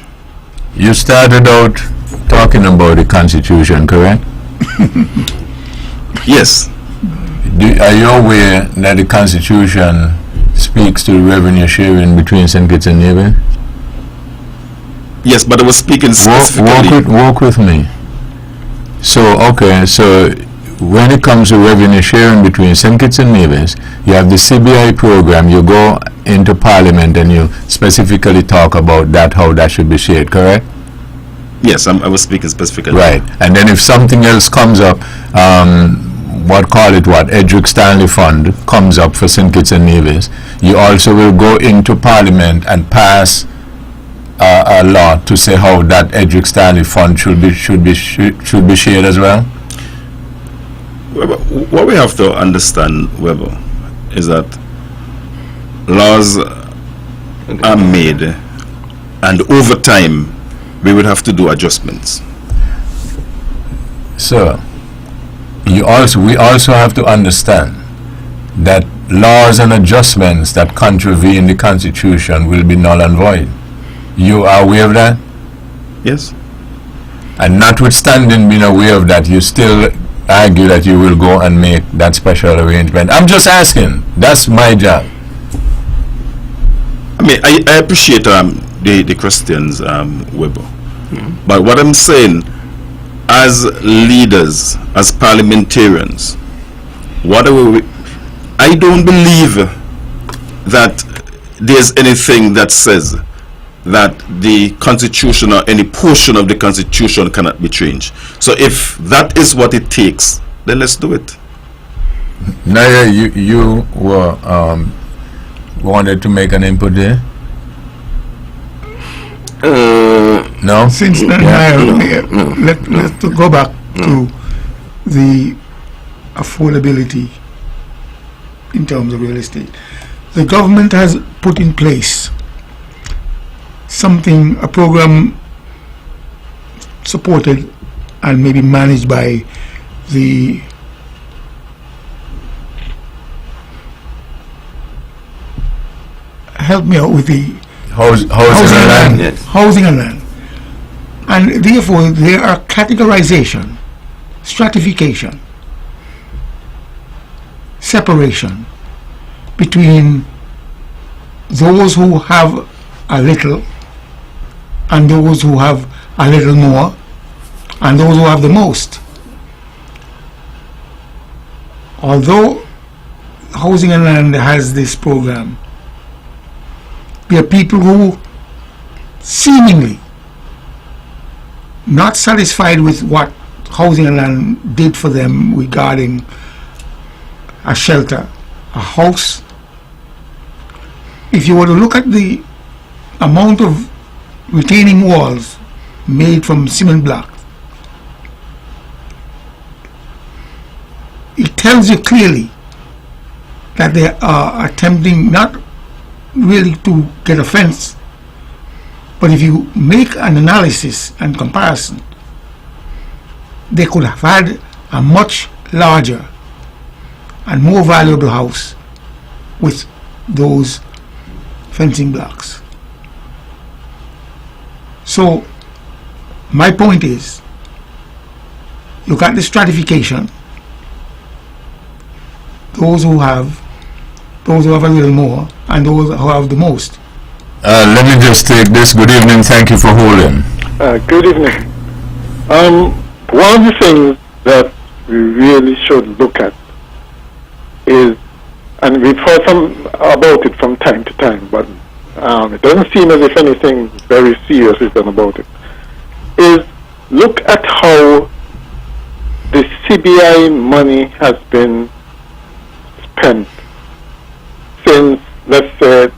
You started out talking about the Constitution, correct? Yes. Are you aware that the Constitution speaks to revenue sharing between St. Kitts and Nevis? Yes, but I was speaking specifically. Walk with me. So, okay, so when it comes to revenue sharing between St. Kitts and Nevis, you have the CBI program, you go into Parliament and you specifically talk about that, how that should be shared, correct? Yes, I was speaking specifically. Right, and then if something else comes up, Edric Stanley Fund comes up for St. Kitts and Nevis, you also will go into Parliament and pass a law to say how that Edric Stanley Fund should be shared as well. What we have to understand, WEBBO, is that laws are made, and over time we would have to do adjustments. So, we also have to understand that laws and adjustments that contravene the Constitution will be null and void. You are aware of that? Yes. And notwithstanding being aware of that, you still argue that you will go and make that special arrangement. I'm just asking. That's my job. I mean, I appreciate the questions, WEBBO. But what I'm saying, as leaders, as parliamentarians, I don't believe that there's anything that says that the Constitution or any portion of the Constitution cannot be changed. So if that is what it takes, then let's do it. Naya, you were wanted to make an input there? No? Since then, let's go back to the affordability in terms of real estate. The government has put in place a program supported and maybe managed by the help me out with the Housing and land. Yes. Housing and land. And therefore, there are categorization, stratification, separation between those who have a little and those who have a little more and those who have the most. Although Housing and Land has this program, there are people who seemingly not satisfied with what Housing and Land did for them regarding a shelter, a house. If you were to look at the amount of retaining walls made from cement block, it tells you clearly that they are attempting not really to get a fence, but if you make an analysis and comparison, they could have had a much larger and more valuable house with those fencing blocks. So my point is, you got the stratification, those who have a little more and those who have the most. Let me just take this. Good evening. Thank you for holding. Good evening. One of the things that we really should look at is, and we've heard about it from time to time, but it doesn't seem as if anything very serious is done about it, is look at how the CBI money has been spent since, let's say,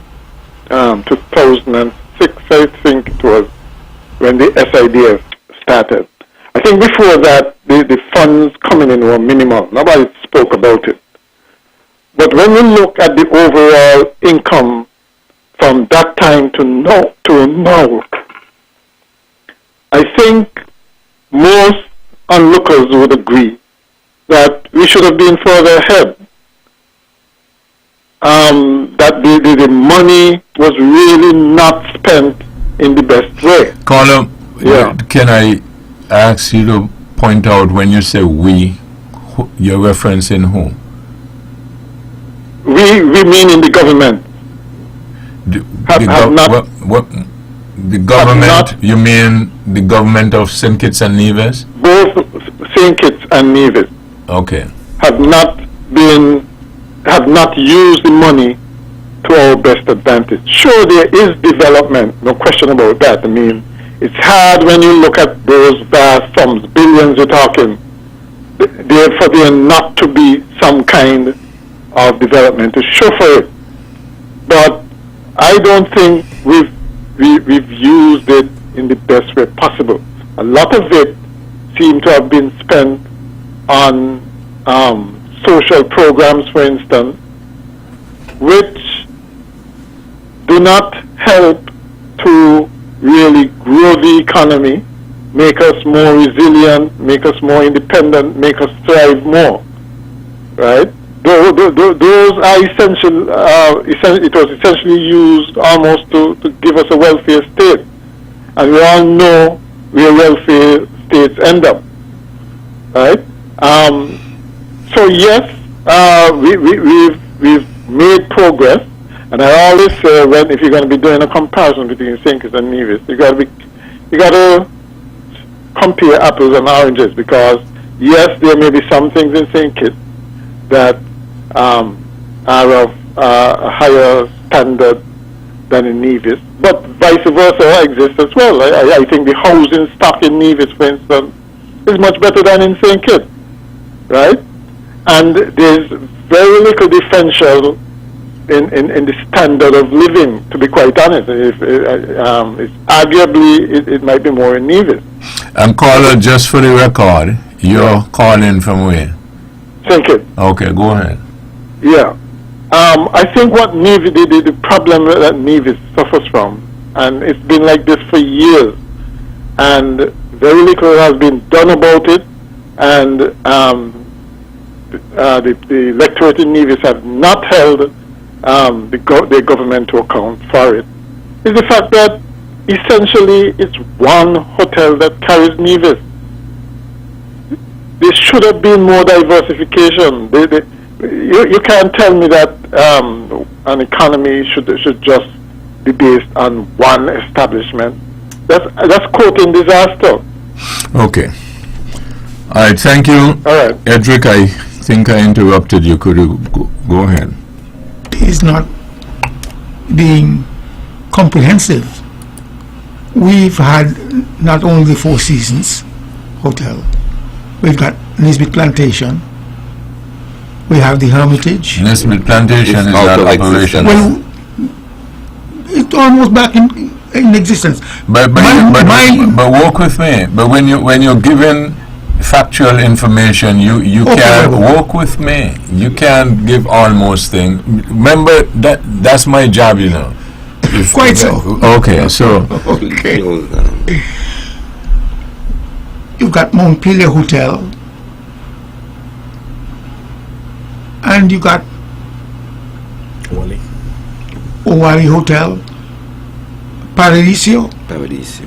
2006, I think it was, when the SIDF started. I think before that, the funds coming in were minimal. Nobody spoke about it. But when we look at the overall income from that time to now, I think most onlookers would agree that we should have been further ahead. That the money was really not spent in the best way. Caller, Yeah. can I ask you to point out when you say we, you're referencing who? We mean in the government. Have not- The government, not- you mean the government of St. Kitts and Nevis? Both St. Kitts and Nevis Okay. have not used the money to our best advantage. Sure, there is development, no question about that. I mean, it's hard when you look at those vast sums, billions you're talking, for there not to be some kind of development to show for it. But I don't think we've used it in the best way possible. A lot of it seemed to have been spent on social programs, for instance, which do not help to really grow the economy, make us more resilient, make us more independent, make us thrive more, right? Those are essential. It was essentially used almost to give us a welfare state, and we all know where welfare states end up, right? So yes, we've made progress, and I always say if you're going to be doing a comparison between St. Kitts and Nevis, you got to compare apples and oranges, because yes, there may be some things in St. Kitts that are of a higher standard than in Nevis, but vice versa exists as well. I think the housing stock in Nevis, for instance, is much better than in St. Kitts, right? And there's very little differential in the standard of living, to be quite honest. Arguably, it might be more in Nevis. And caller, just for the record, you're calling from where? St. Kitts. Okay, go ahead. Yeah. I think what Nevis, the problem that Nevis suffers from, and it's been like this for years, and very little has been done about it, and the electorate in Nevis have not held the government to account for it. is the fact that essentially it's one hotel that carries Nevis. There should have been more diversification. You can't tell me that an economy should just be based on one establishment. That's quoting disaster. Okay. All right, thank you. All right. Edric, I think I interrupted you. Could you go ahead? Is not being comprehensive. We've had not only the Four Seasons Hotel, we've got Nisbet Plantation, we have the Hermitage. Nisbet Plantation It's is out that of operation. existence. Well, it's almost back in existence. But work with me. But when you're given factual information, you Okay, can well. work with me. You can't give almost thing. Remember that's my job, you know. Quite so. Okay, so Okay. Close down. You've got Montpelier Hotel, and you got Owari Hotel, Paradiso. Paradise.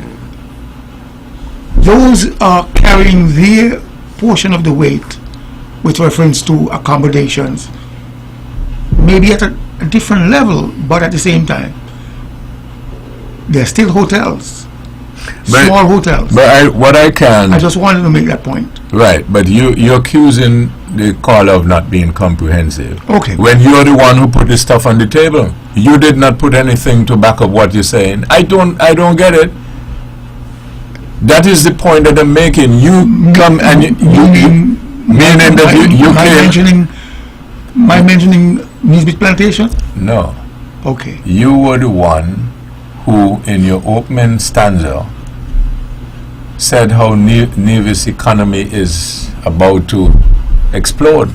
Those are carrying their portion of the weight with reference to accommodations, maybe at a different level, but at the same time, they're still hotels, small hotels. But what I can I just wanted to make that point. right, but you're accusing the caller of not being comprehensive. Okay. When you're the one who put this stuff on the table, you did not put anything to back up what you're saying. I don't get it. That is the point that I'm making. You come and meaning that you came. My mentioning Nisbet Plantation? No, Okay. you were the one who, in your opening stanza, said how Nevis economy is about to explode.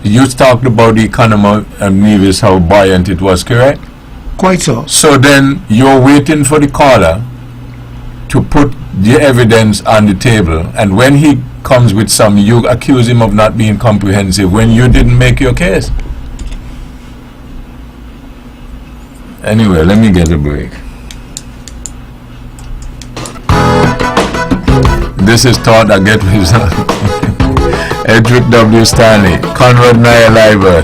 You talked about the economy of Nevis, how buoyant it was, correct? Quite so. So then you're waiting for the caller to put the evidence on the table, and when he comes with some, you accuse him of not being comprehensive when you didn't make your case. Anyway, let me get a break. This is Thought I Get Result. Edric W. Stanley, Conrad Naya Liber,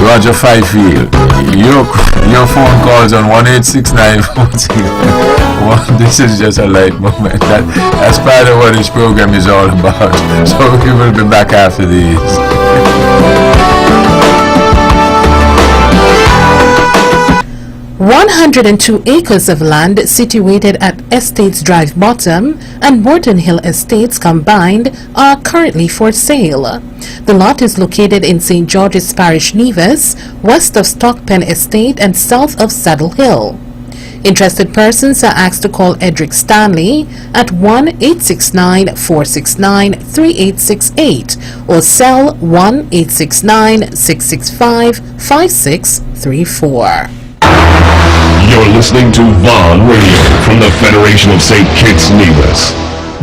Roger Fifield. Your phone calls on 1-869-40. This is just a light moment. That's part of what this program is all about. So we will be back after these. 102 acres of land situated at Estates Drive Bottom and Morton Hill Estates combined are currently for sale. The lot is located in St. George's Parish, Nevis, west of Stockpen Estate and south of Saddle Hill. Interested persons are asked to call Edric Stanley at 1-869-469-3868 or cell 1-869-665-5634. You're listening to Vaughn Radio from the Federation of St. Kitts Nevis.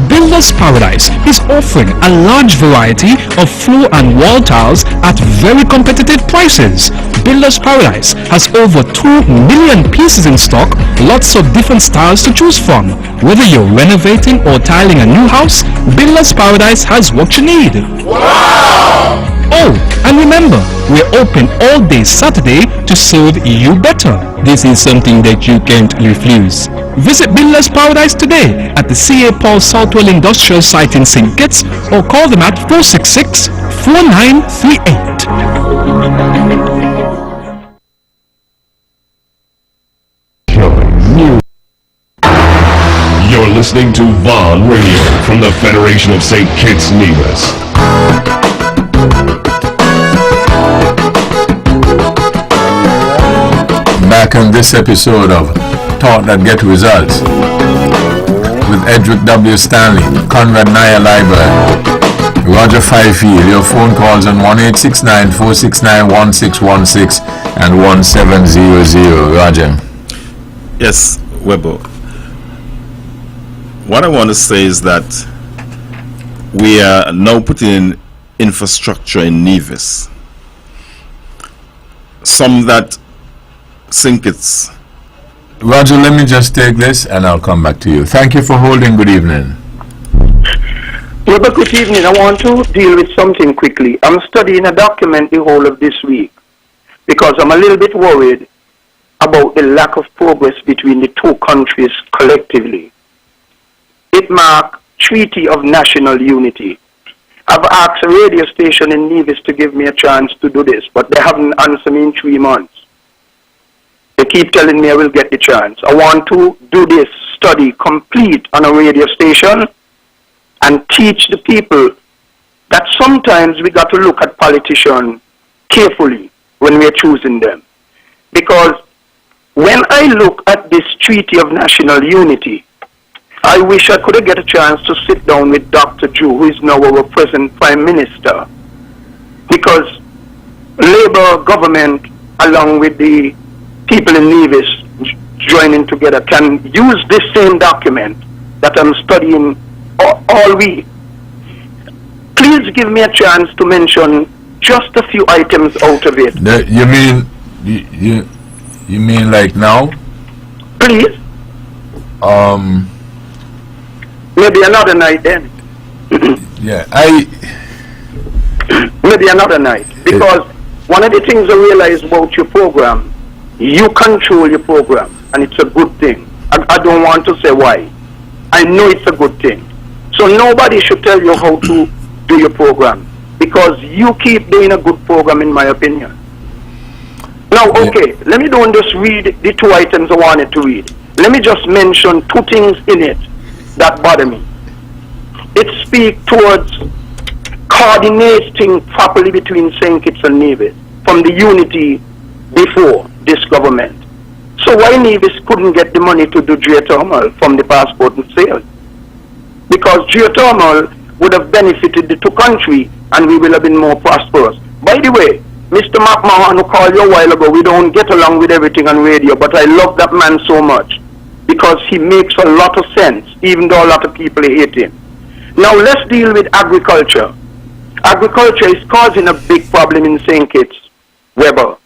Builders Paradise is offering a large variety of floor and wall tiles at very competitive prices. Builders Paradise has over 2 million pieces in stock, lots of different styles to choose from. Whether you're renovating or tiling a new house, Builders Paradise has what you need. Wow! Oh, and remember, we're open all day Saturday to serve you better. This is something that you can't refuse. Visit Builders Paradise today at the C.A. Paul Southwell Industrial Site in St. Kitts or call them at 466-4938. You're listening to Vaughn Radio from the Federation of St. Kitts Nevis. Back on this episode of Thought That Get Results with Edric W. Stanley, Conrad Naya Liber, Roger Fifield. Your phone calls on 1-869-469-1616 and 1700. Roger. Yes, WEBBO. What I want to say is that we are now putting in infrastructure in Nevis. some that think it's... Roger, let me just take this and I'll come back to you. Thank you for holding. Good evening. Yeah, but good evening. I want to deal with something quickly. I'm studying a document the whole of this week because I'm a little bit worried about the lack of progress between the two countries collectively. It marks Treaty of National Unity. I've asked a radio station in Nevis to give me a chance to do this, but they haven't answered me in 3 months. They keep telling me I will get the chance. I want to do this study complete on a radio station and teach the people that sometimes we got to look at politicians carefully when we're choosing them. Because when I look at this Treaty of National Unity, I wish I could get a chance to sit down with Dr. Jew, who is now our present Prime Minister, because Labour government, along with the people in Nevis joining together, can use this same document that I'm studying all week. Please give me a chance to mention just a few items out of it. You mean like now? Please. Maybe another night then. Yeah, maybe another night. Because one of the things I realize about your program, you control your program, and it's a good thing. I don't want to say why. I know it's a good thing. So nobody should tell you how to do your program, because you keep doing a good program, in my opinion. Now, okay, let me don't just read the 2 items I wanted to read. Let me just mention 2 things in it that bother me. It speaks towards coordinating properly between St. Kitts and Nevis from the unity before this government. So why Nevis couldn't get the money to do geothermal from the passport and sale? Because geothermal would have benefited the 2 countries and we will have been more prosperous. By the way, Mr. McMahon, who called you a while ago, we don't get along with everything on radio, but I love that man so much because he makes a lot of sense, even though a lot of people hate him. Now let's deal with agriculture. Agriculture is causing a big problem in St. Kitts, WEBBO.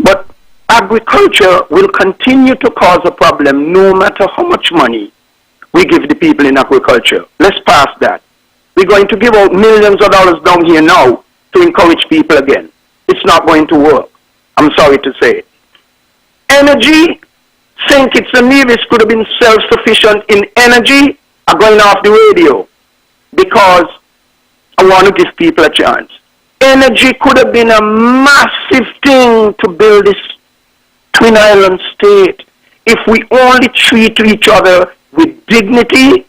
But agriculture will continue to cause a problem no matter how much money we give the people in agriculture. Let's pass that. We're going to give out millions of dollars down here now to encourage people again. It's not going to work. I'm sorry to say. Energy, St. Kitts and Nevis could have been self-sufficient in energy. I'm going off the radio because I want to give people a chance. Energy could have been a massive thing to build this Twin Island state if we only treat each other with dignity,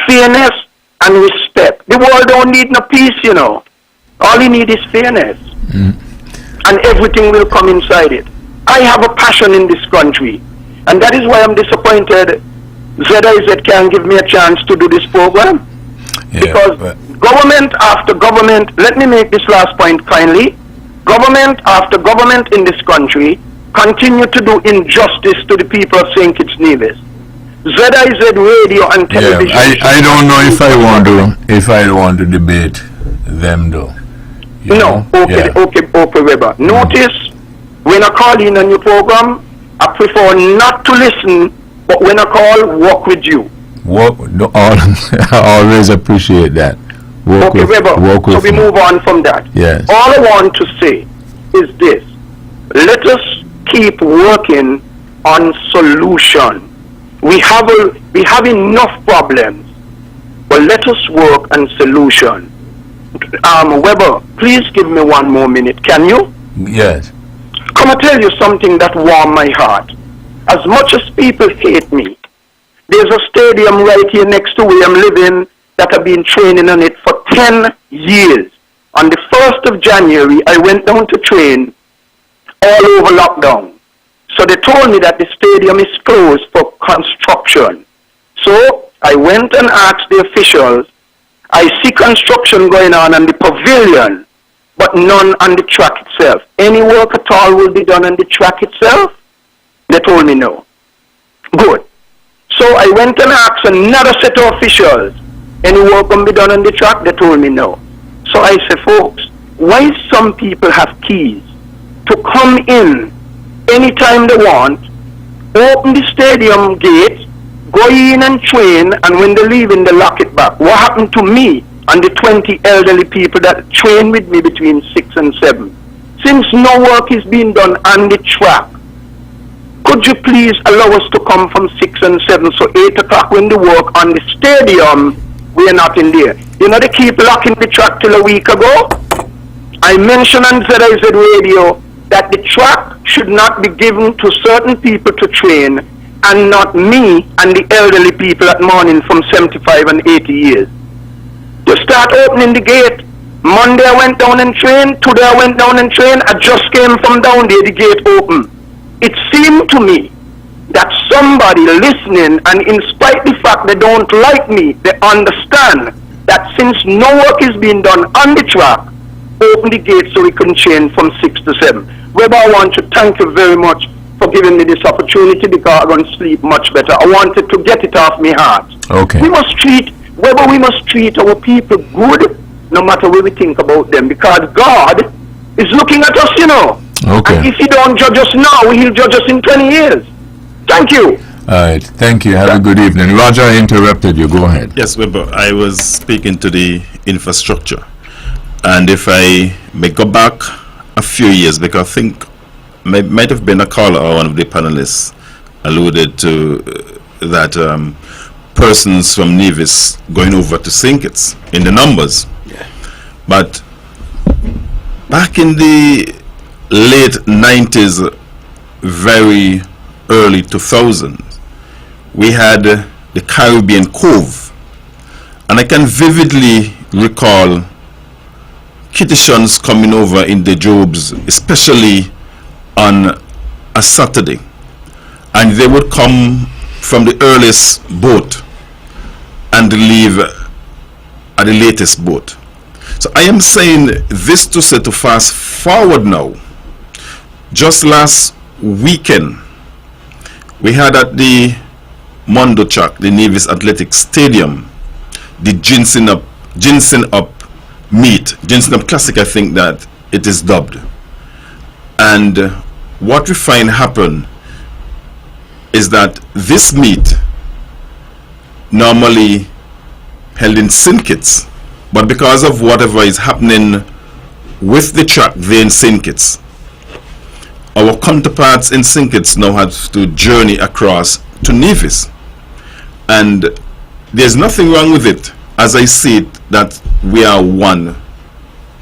fairness, and respect. The world don't need no peace, you know. All you need is fairness. And everything will come inside it. I have a passion in this country. And that is why I'm disappointed ZIZ can't give me a chance to do this program. Because government after government, let me make this last point kindly, government after government in this country continue to do injustice to the people of St. Kitts Nevis. ZIZ radio and television. I don't know if I want to debate them though. Okay, Weber. Notice when I call in on your program, I prefer not to listen, but when I call, work with you. I always appreciate that. Weber. So we move on from that. Yes. All I want to say is this. Let us keep working on solution. We have enough problems, but let us work on solution. Weber, please give me 1 more minute, can you? Yes. Come I tell you something that warmed my heart. As much as people hate me, there's a stadium right here next to where I'm living that I've been training on it for 10 years. On the 1st of January, I went down to train all over lockdown. So they told me that the stadium is closed for construction. So I went and asked the officials. I see construction going on the pavilion, but none on the track itself. Any work at all will be done on the track itself? They told me no. Good. So I went and asked another set of officials, any work can be done on the track? They told me no. So I said, folks, why some people have keys to come in anytime they want, open the stadium gate, go in and train, and when they leave in, they lock it back. What happened to me and the 20 elderly people that train with me between 6 and 7? Since no work is being done on the track, could you please allow us to come from 6 and 7, so 8 o'clock when they work on the stadium, we are not in there. You know, they keep locking the track till a week ago. I mentioned on ZIZ Radio that the track should not be given to certain people to train, and not me and the elderly people at morning from 75 and 80 years. You start opening the gate. Monday I went down and trained. Today I went down and trained. I just came from down there, the gate open. It seemed to me that somebody listening, and in spite of the fact they don't like me, they understand that since no work is being done on the track, open the gate so we can train from 6 to 7. WEBBO, I want to thank you very much for giving me this opportunity, because I'm going to sleep much better. I wanted to get it off my heart. Okay. We must treat our people good, no matter what we think about them, because God is looking at us, you know. Okay. And if He don't judge us now, He'll judge us in 20 years. Thank you. All right. Thank you. Have a good evening. Roger, I interrupted you. Go ahead. Yes, WEBBO, I was speaking to the infrastructure. And if I may go back a few years, because I think might have been a caller or one of the panelists alluded to that persons from Nevis going over to St. Kitts in the numbers. Yeah. But back in the late 90s, very early 2000s, we had the Caribbean Cove. And I can vividly recall Kittitians coming over in the Jobs, especially on a Saturday, and they would come from the earliest boat and leave at the latest boat. So I am saying this to say, to fast forward now. Just last weekend, we had at the Mondo Track, the Nevis Athletic Stadium, the Ginseng Up meet, Ginseng Up Classic, I think that it is dubbed. And what we find happen is that this meet normally held in St. Kitts, but because of whatever is happening with the track there in St. Kitts, our counterparts in St. Kitts now have to journey across to Nevis. And there's nothing wrong with it, as I see it, that we are one.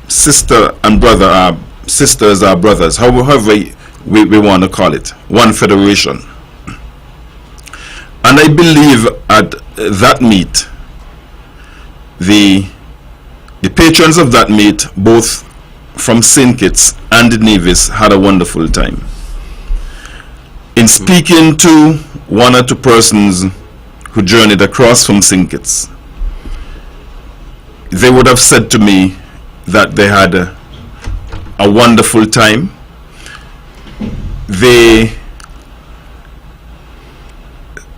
Sister and brother are sisters, are brothers, however we want to call it, one federation. And I believe at that meet, the patrons of that meet, both from St. Kitts and Nevis, had a wonderful time. In speaking to one or two persons who journeyed across from St. Kitts, they would have said to me that they had a wonderful time.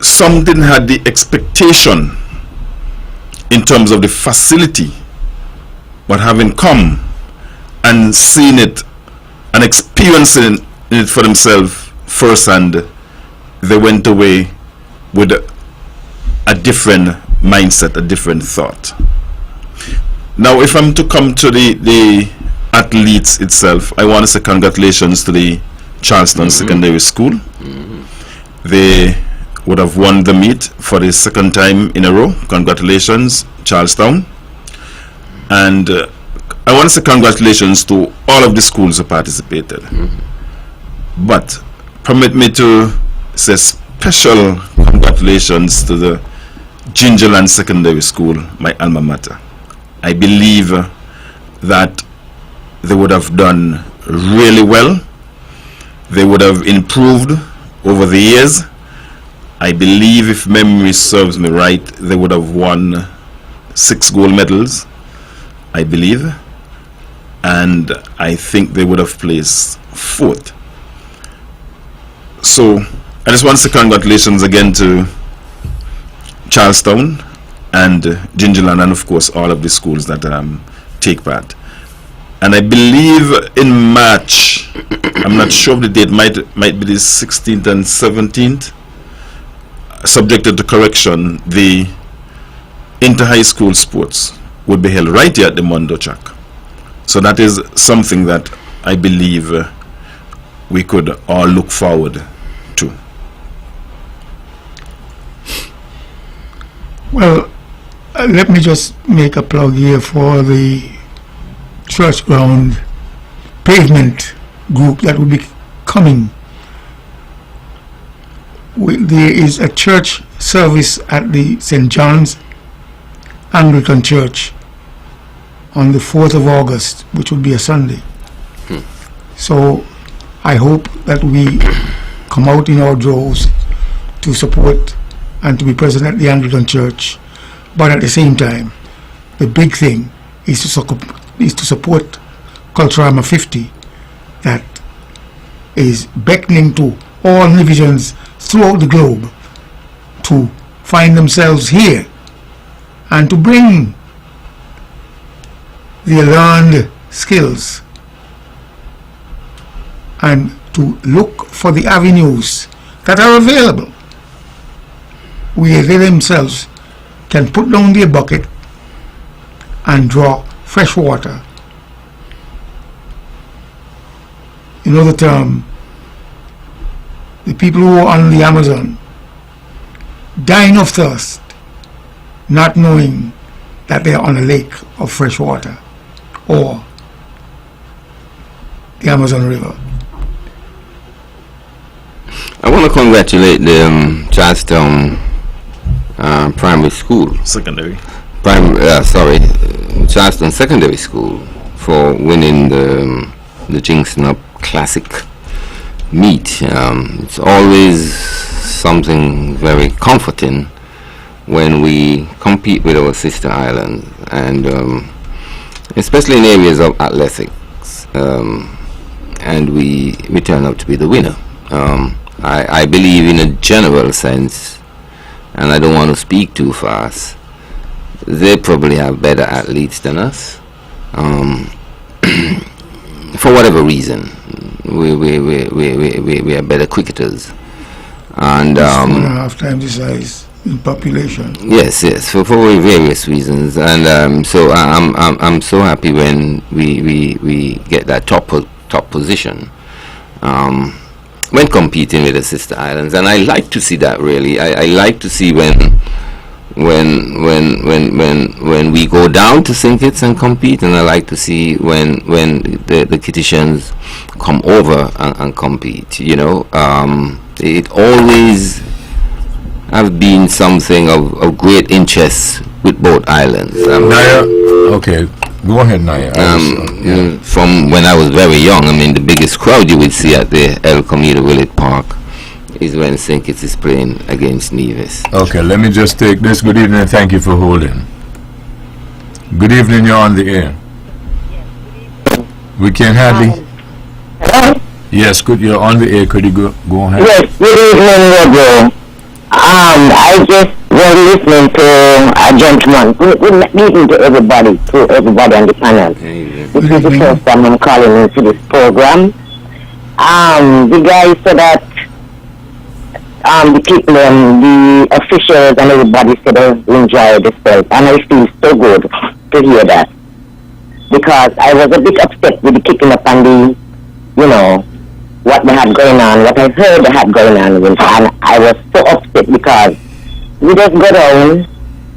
Some didn't have the expectation in terms of the facility, but having come and seen it and experiencing it for themselves firsthand, they went away with a different mindset, a different thought. Now, if I'm to come to the athletes itself, I want to say congratulations to the Charleston Secondary School. They would have won the meet for the second time in a row. Congratulations, Charlestown. And I want to say congratulations to all of the schools who participated. But permit me to say special congratulations to the Gingerland Secondary School, my alma mater. I believe that they would have done really well. They would have improved over the years. I believe, if memory serves me right, they would have won 6 gold medals, I believe, and I think they would have placed 4th. So I just want to say congratulations again to Charlestown and Gingerland, and of course all of the schools that take part. And I believe in March I'm not sure of the date, might be the 16th and 17th. Subjected to correction, the inter-high school sports would be held right here at the Mondo Track. So that is something that I believe we could all look forward to. Well, let me just make a plug here for the church ground pavement group that will be coming. There is a church service at the St. John's Anglican Church on the 4th of August, which will be a Sunday. So I hope that we come out in our droves to support and to be present at the Anglican Church. But at the same time, the big thing is to support Culturama 50, that is beckoning to all Nevisians throughout the globe to find themselves here and to bring their learned skills and to look for the avenues that are available where they themselves can put down their bucket and draw fresh water. You know the term, the people who are on the Amazon dying of thirst, not knowing that they are on a lake of fresh water or the Amazon River. I want to congratulate the Charlestown Primary School. Secondary. Charlestown Secondary School for winning the Jinxing Up Classic meet. It's always something very comforting when we compete with our sister islands, and especially in areas of athletics, and we turn out to be the winner. I believe in a general sense, and I don't want to speak too fast, they probably have better athletes than us. For whatever reason, we are better cricketers, and 1.5 times the size in population. Yes, for various reasons, and so I'm so happy when we get that top position when competing with the sister islands, and I like to see that really. I like to see when we go down to St. Kitts and compete, and I like to see when the Kittitians come over and compete. You know, it always have been something of great interest with both islands. Naya, okay, go ahead, Naya. From when I was very young, I mean, the biggest crowd you would see at the El Comida Willett Park is when St. Kitts is playing against Nevis. Okay, let me just take this. Good evening and thank you for holding. Good evening, you're on the air. We can hardly. Hello? Yes, you're on the air. Could you go ahead? Yes, good evening, WEBBO. I just was listening to a gentleman. Good evening to everybody on the panel. This is the first time I'm calling into this program. The guy said that the people and the officials and everybody said they enjoy themselves, and I feel so good to hear that, because I was a bit upset with the kicking up and the, you know, what they had going on, what I heard they had going on, and I was so upset because we just go down,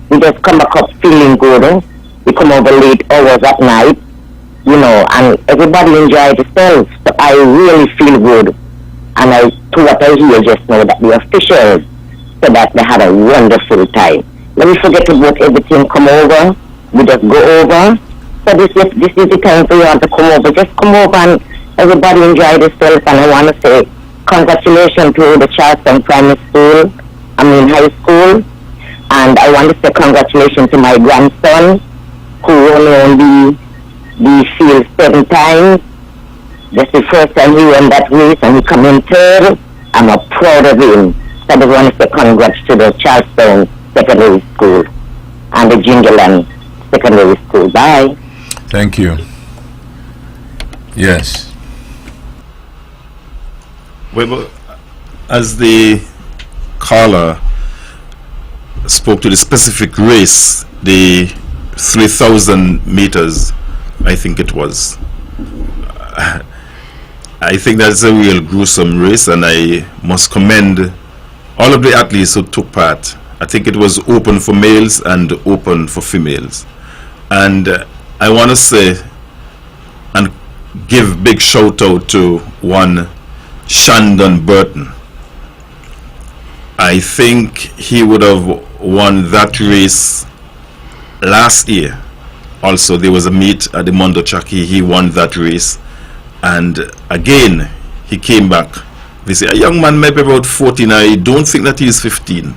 we just come back up feeling good, we come over late hours at night, you know, and everybody enjoy themselves. So I really feel good. And to what I hear just now, that the officials said that they had a wonderful time. Let me forget about everything, come over, we just go over. So this is the time for you all to come over. Just come over and everybody enjoy themselves. And I want to say congratulations to the Charlestown Primary School, high school. And I want to say congratulations to my grandson, who won the field 7 times. That's the first time he won that race, and he come in 3rd. I'm proud of him. So I just want to say congrats to the Charlestown Secondary School and the Jingaland Secondary School. Bye. Thank you. Yes. Well, as the caller spoke to the specific race, the 3,000 meters, I think it was. I think that's a real gruesome race, and I must commend all of the athletes who took part. I think it was open for males and open for females. And I want to say and give big shout out to one Shandon Burton. I think he would have won that race last year. Also, there was a meet at the Mondo Chaki. He won that race, and again he came back. They say a young man maybe about 14. I don't think that he is 15.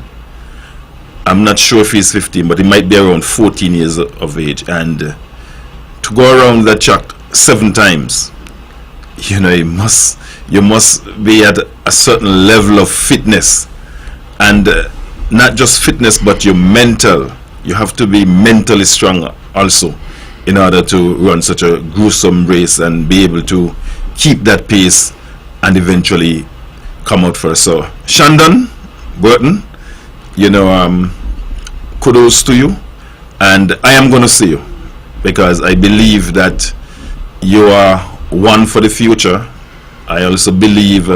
I'm not sure if he's 15, but he might be around 14 years of age. And to go around that track 7 times, you know, you must be at a certain level of fitness, and not just fitness, but your mental. You have to be mentally strong also in order to run such a gruesome race and be able to keep that pace and eventually come out first. So Shandon Burton, you know, kudos to you, and I am going to see you because I believe that you are one for the future. I also believe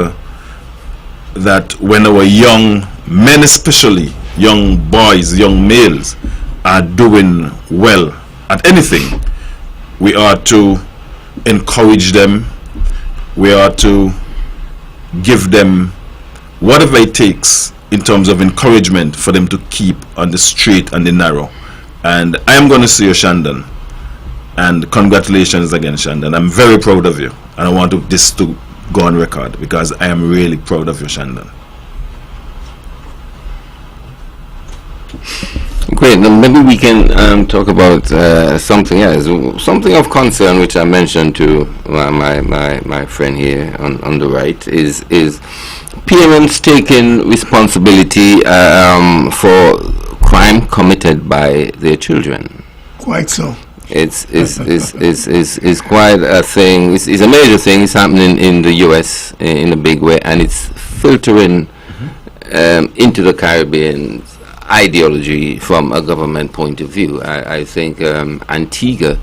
that when our young men, especially young boys, young males, are doing well at anything, we are to encourage them. We are to give them whatever it takes in terms of encouragement for them to keep on the straight and the narrow. And I am going to see you, Shandon. And congratulations again, Shandon. I'm very proud of you, and I want this to go on record because I am really proud of you, Shandon. Great. Now maybe we can talk about something else, something of concern, which I mentioned to my friend here on the right, is parents taking responsibility for crime committed by their children. Quite so. It's quite a thing. It's a major thing. It's happening in the U.S. in a big way, and it's filtering into the Caribbean ideology from a government point of view. I think Antigua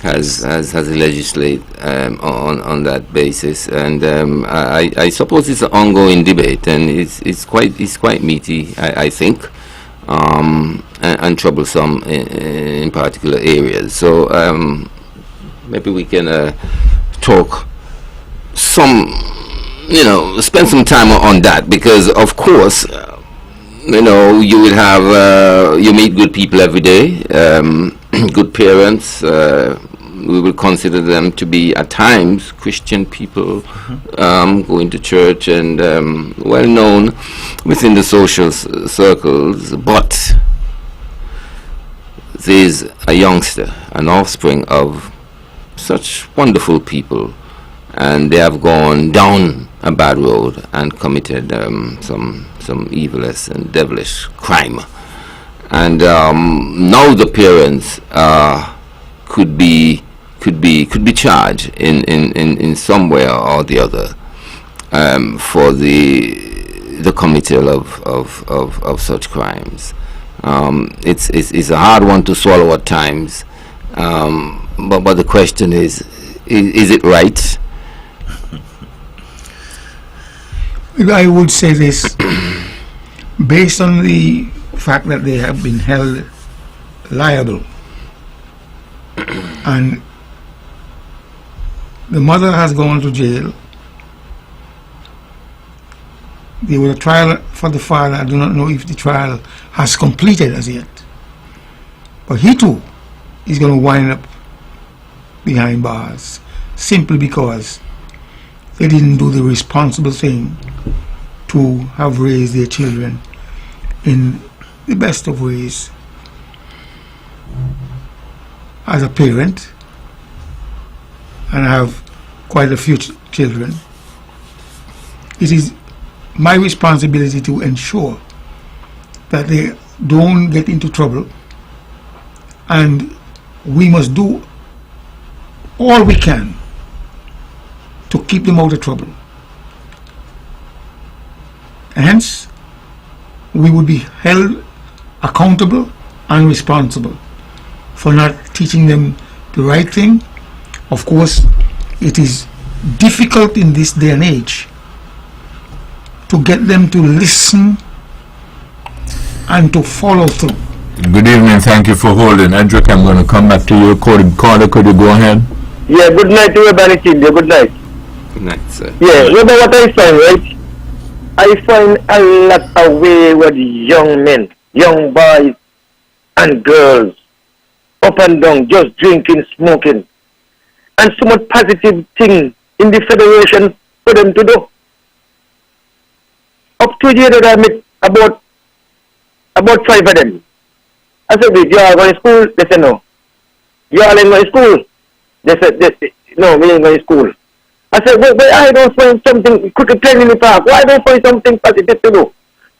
has legislated on that basis, and I suppose it's an ongoing debate, and it's quite meaty, I think, and troublesome in particular areas. So maybe we can talk spend some time on that, because of course, you know, you will have you meet good people every day, good parents. We will consider them to be at times Christian people, going to church and well known within the social circles. But there's a youngster, an offspring of such wonderful people, and they have gone down a bad road and committed some evilous and devilish crime, and now the parents could be charged in some way or the other for the committal of such crimes. It's a hard one to swallow at times, but the question is it right? I would say this, based on the fact that they have been held liable, and the mother has gone to jail. There was a trial for the father. I do not know if the trial has completed as yet, but he too is going to wind up behind bars simply because they didn't do the responsible thing to have raised their children in the best of ways. As a parent, and I have quite a few children, it is my responsibility to ensure that they don't get into trouble, and we must do all we can to keep them out of trouble. Hence, we would be held accountable and responsible for not teaching them the right thing. Of course, it is difficult in this day and age to get them to listen and to follow through. Good evening, thank you for holding. Edric, I'm going to come back to you. Caller, could you go ahead? Yeah, good night to everybody, Kindia. Good night. Good night, sir. Yeah, you know what I find, right? I find a lot of wayward young men, young boys and girls, up and down, just drinking, smoking, and so much positive thing in the federation for them to do. Up to the year that I met about 5 of them. I said, you all going to school? They said, no. You all ain't going to school? They said, no, we ain't going to school. I said, but I don't find something, cricket playing in the park. Why don't find something positive to do?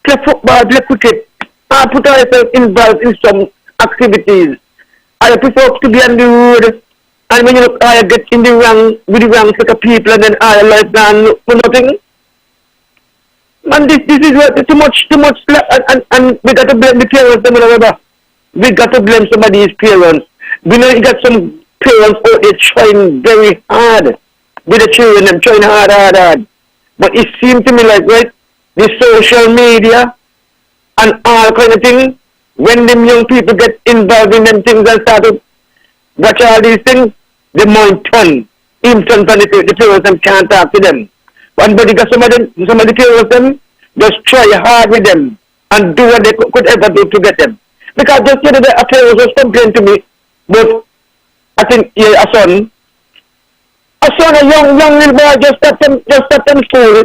Play football, play cricket. I put myself involved in some activities. I prefer to be on the road. And when you look, I get in the wrong, with the wrong set of people, and then I like down look for nothing. Man, this is what, too much, and we got to blame the parents, whatever. We got to blame somebody's parents. We know you got some parents out there trying very hard with the children, them trying hard. But it seemed to me like, right, the social media and all kind of things, when them young people get involved in them things and start to watch all these things, they more turn. In front of the parents them can't talk to them. But because some of the parents them just try hard with them and do what they could ever do to get them. Because just the other day, a parent was complaining to me, but I think a son, a young little boy just stepped in school,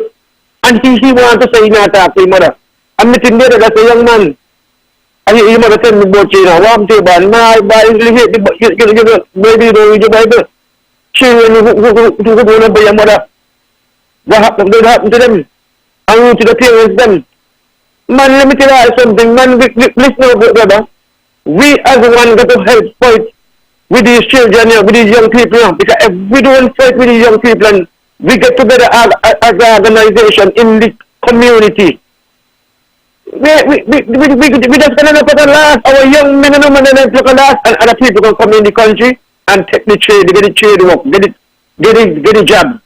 and he wanted to say he not talk to his mother. I'm meeting there, that's a young man. And his mother tell me about you know, what I'm saying, but my boy, maybe you don't read your Bible. Children who go to obey your mother. What happened to them? And to the parents them. Man, let me tell you something, man, listen up, brother. We as one got to help fight with these children here, with these young people here. Because if we don't fight with these young people, and we get together as an organization in the community. We just cannot put a last. Our young men and women don't put a last, and other people can come in the country and take the trade, get the trade work, get the job.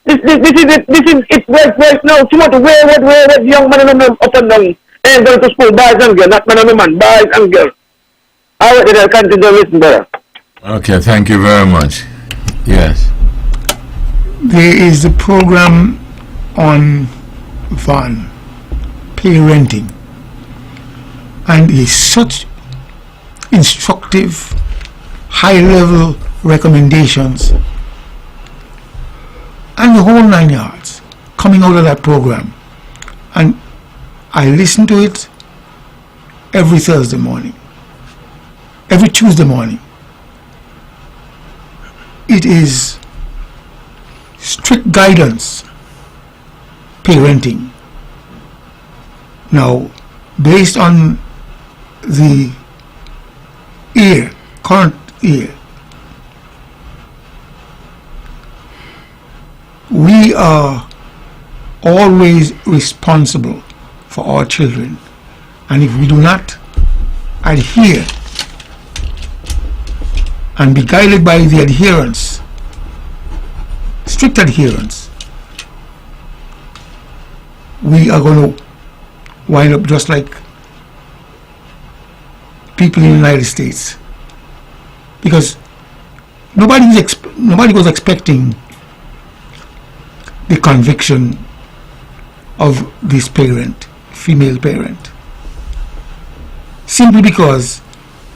This is it right now. Too much wayward young men and women up and down. Ain't going to school, boys and girls, not men and women, boys and girls. All right, then I'll continue to listen better. Okay, thank you very much. Yes. There is a program on Van parenting, and it's such instructive, high-level recommendations and the whole 9 yards coming out of that program. And I listen to it every Thursday morning, every Tuesday morning. It is strict guidance parenting. Now, based on the current year, we are always responsible for our children, and if we do not adhere and be guided by the adherence, strict adherence, we are going to wind up just like people in the United States, because nobody was expecting the conviction of this parent, female parent, simply because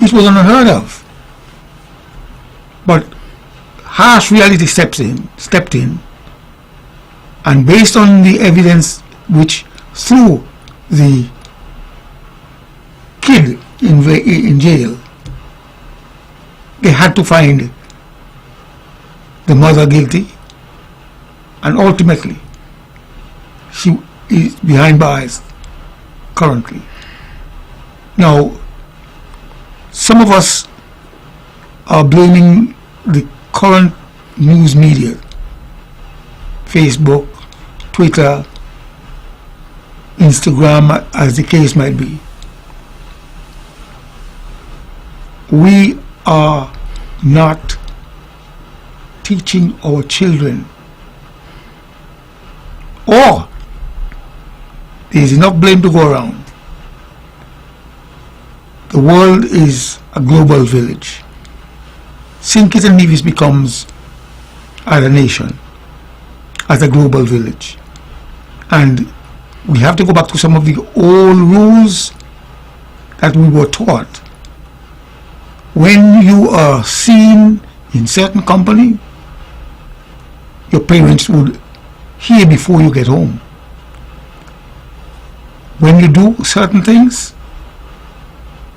it was unheard of. But harsh reality stepped in, and based on the evidence which threw the kid in jail, they had to find the mother guilty, and ultimately she is behind bars currently. Now, some of us are blaming the current news media, Facebook, Twitter, Instagram, as the case might be. We are not teaching our children, or there is enough blame to go around. The world is a global village. St. Kitts and Nevis becomes, as a nation, as a global village. And we have to go back to some of the old rules that we were taught. When you are seen in certain company, your parents would hear before you get home. When you do certain things,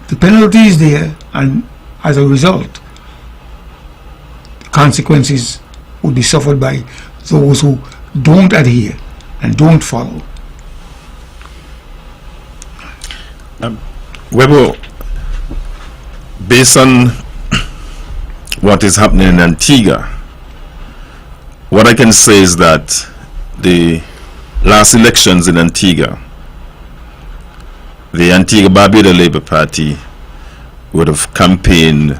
the penalty is there, and as a result, the consequences would be suffered by those who don't adhere and don't follow. WEBBO, based on what is happening in Antigua, what I can say is that the last elections in Antigua, the Antigua-Barbuda Labour Party would have campaigned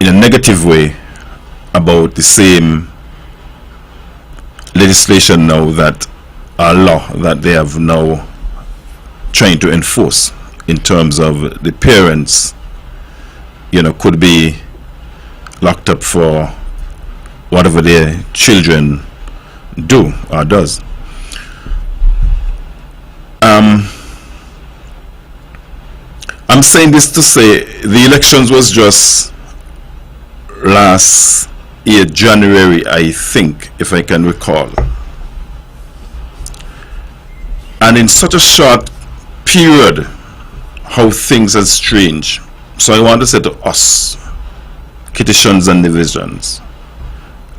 in a negative way about the same legislation now that our law that they have now trying to enforce, in terms of the parents, could be locked up for whatever their children do or does. I'm saying this to say the elections was just last year, January, I think, if I can recall. And in such a short period, how things has changed. So I want to say to us, Kittitians and Nevisians,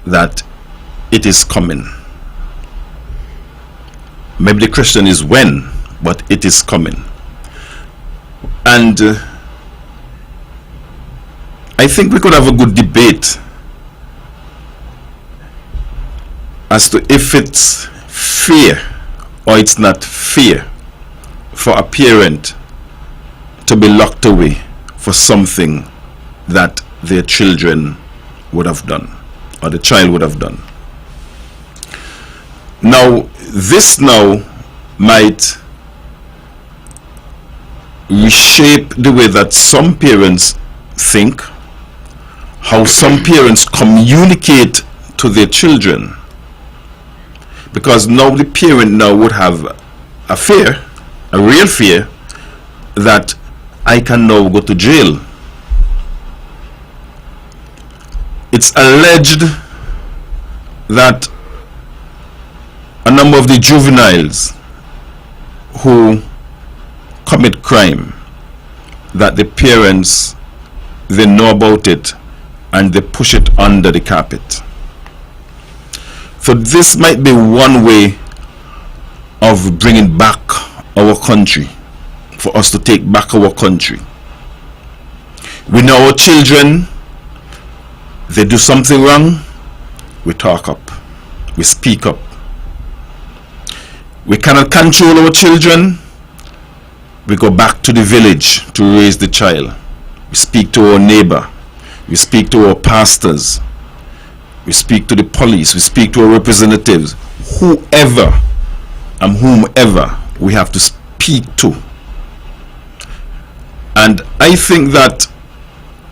that it is coming. Maybe the question is when, but it is coming. And I think we could have a good debate as to if it's fair or it's not fair for a parent to be locked away for something that their children would have done, or the child would have done. Now, this now might reshape the way that some parents think, how some parents communicate to their children, because now the parent now would have a fear, a real fear, that I can now go to jail. It's alleged that a number of the juveniles who commit crime, that the parents, they know about it and they push it under the carpet. So this might be one way of bringing back our country, for us to take back our country. We know our children, they do something wrong, we talk up, we speak up. We cannot control our children, we go back to the village to raise the child. We speak to our neighbor, we speak to our pastors, we speak to the police, we speak to our representatives, whoever and whomever we have to speak to. And I think that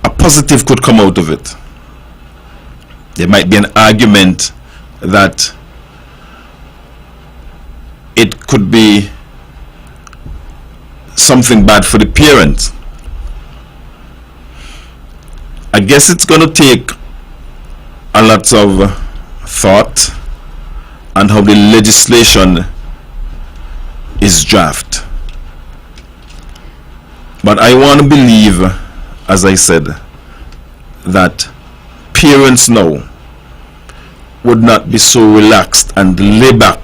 a positive could come out of it. There might be an argument that it could be something bad for the parents. I guess it's going to take a lot of thought on how the legislation is drafted. But I want to believe, as I said, that parents now would not be so relaxed and lay back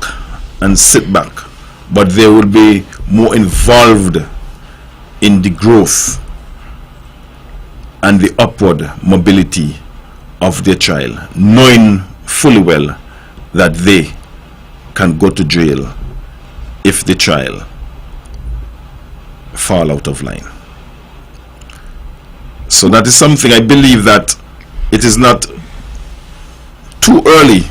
and sit back, but they will be more involved in the growth and the upward mobility of their child, knowing fully well that they can go to jail if the child fall out of line. So that is something I believe that it is not too early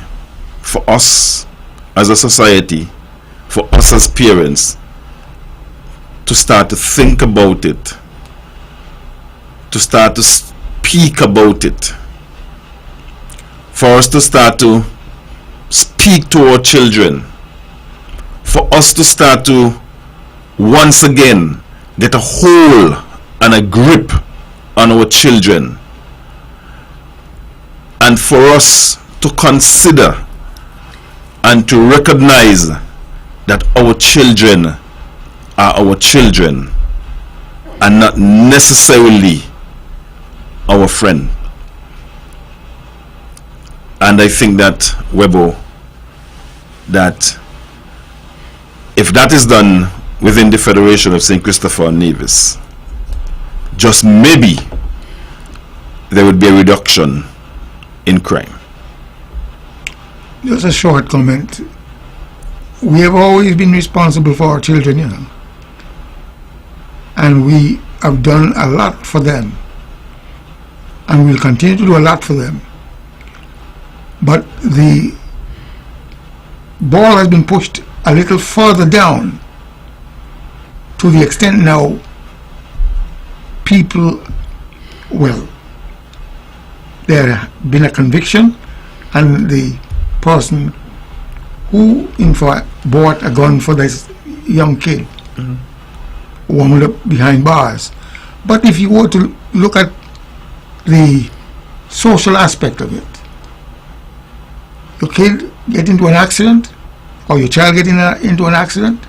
for us as a society, for us as parents, to start to think about it, to start to speak about it, for us to start to speak to our children, for us to start to once again get a hold and a grip on our children, and for us to consider and to recognize that our children are our children and not necessarily our friend. And I think that, WEBBO, that if that is done within the Federation of St. Christopher and Nevis, just maybe there would be a reduction in crime. Just a short comment. We have always been responsible for our children, you know, and we have done a lot for them, and we'll continue to do a lot for them. But the ball has been pushed a little further down, to the extent now people, well, there has been a conviction, and the person who in fact bought a gun for this young kid wound up behind bars. But if you were to look at the social aspect of it, your kid get into an accident, or your child get into an accident,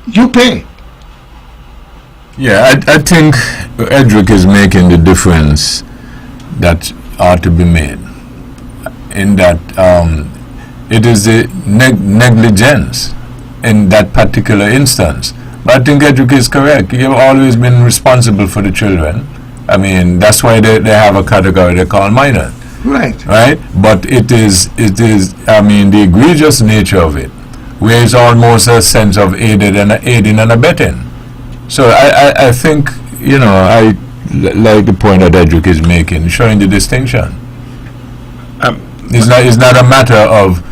you pay. Yeah, I think Edric is making the difference that ought to be made, in that it is the negligence in that particular instance. But I think Edric is correct. You've always been responsible for the children. I mean, that's why they have a category they call minor. Right. Right? But it is, I mean, the egregious nature of it, where it's almost a sense of aiding and abetting. So I think, you know, I like the point that Edric is making, showing the distinction. It's not a matter of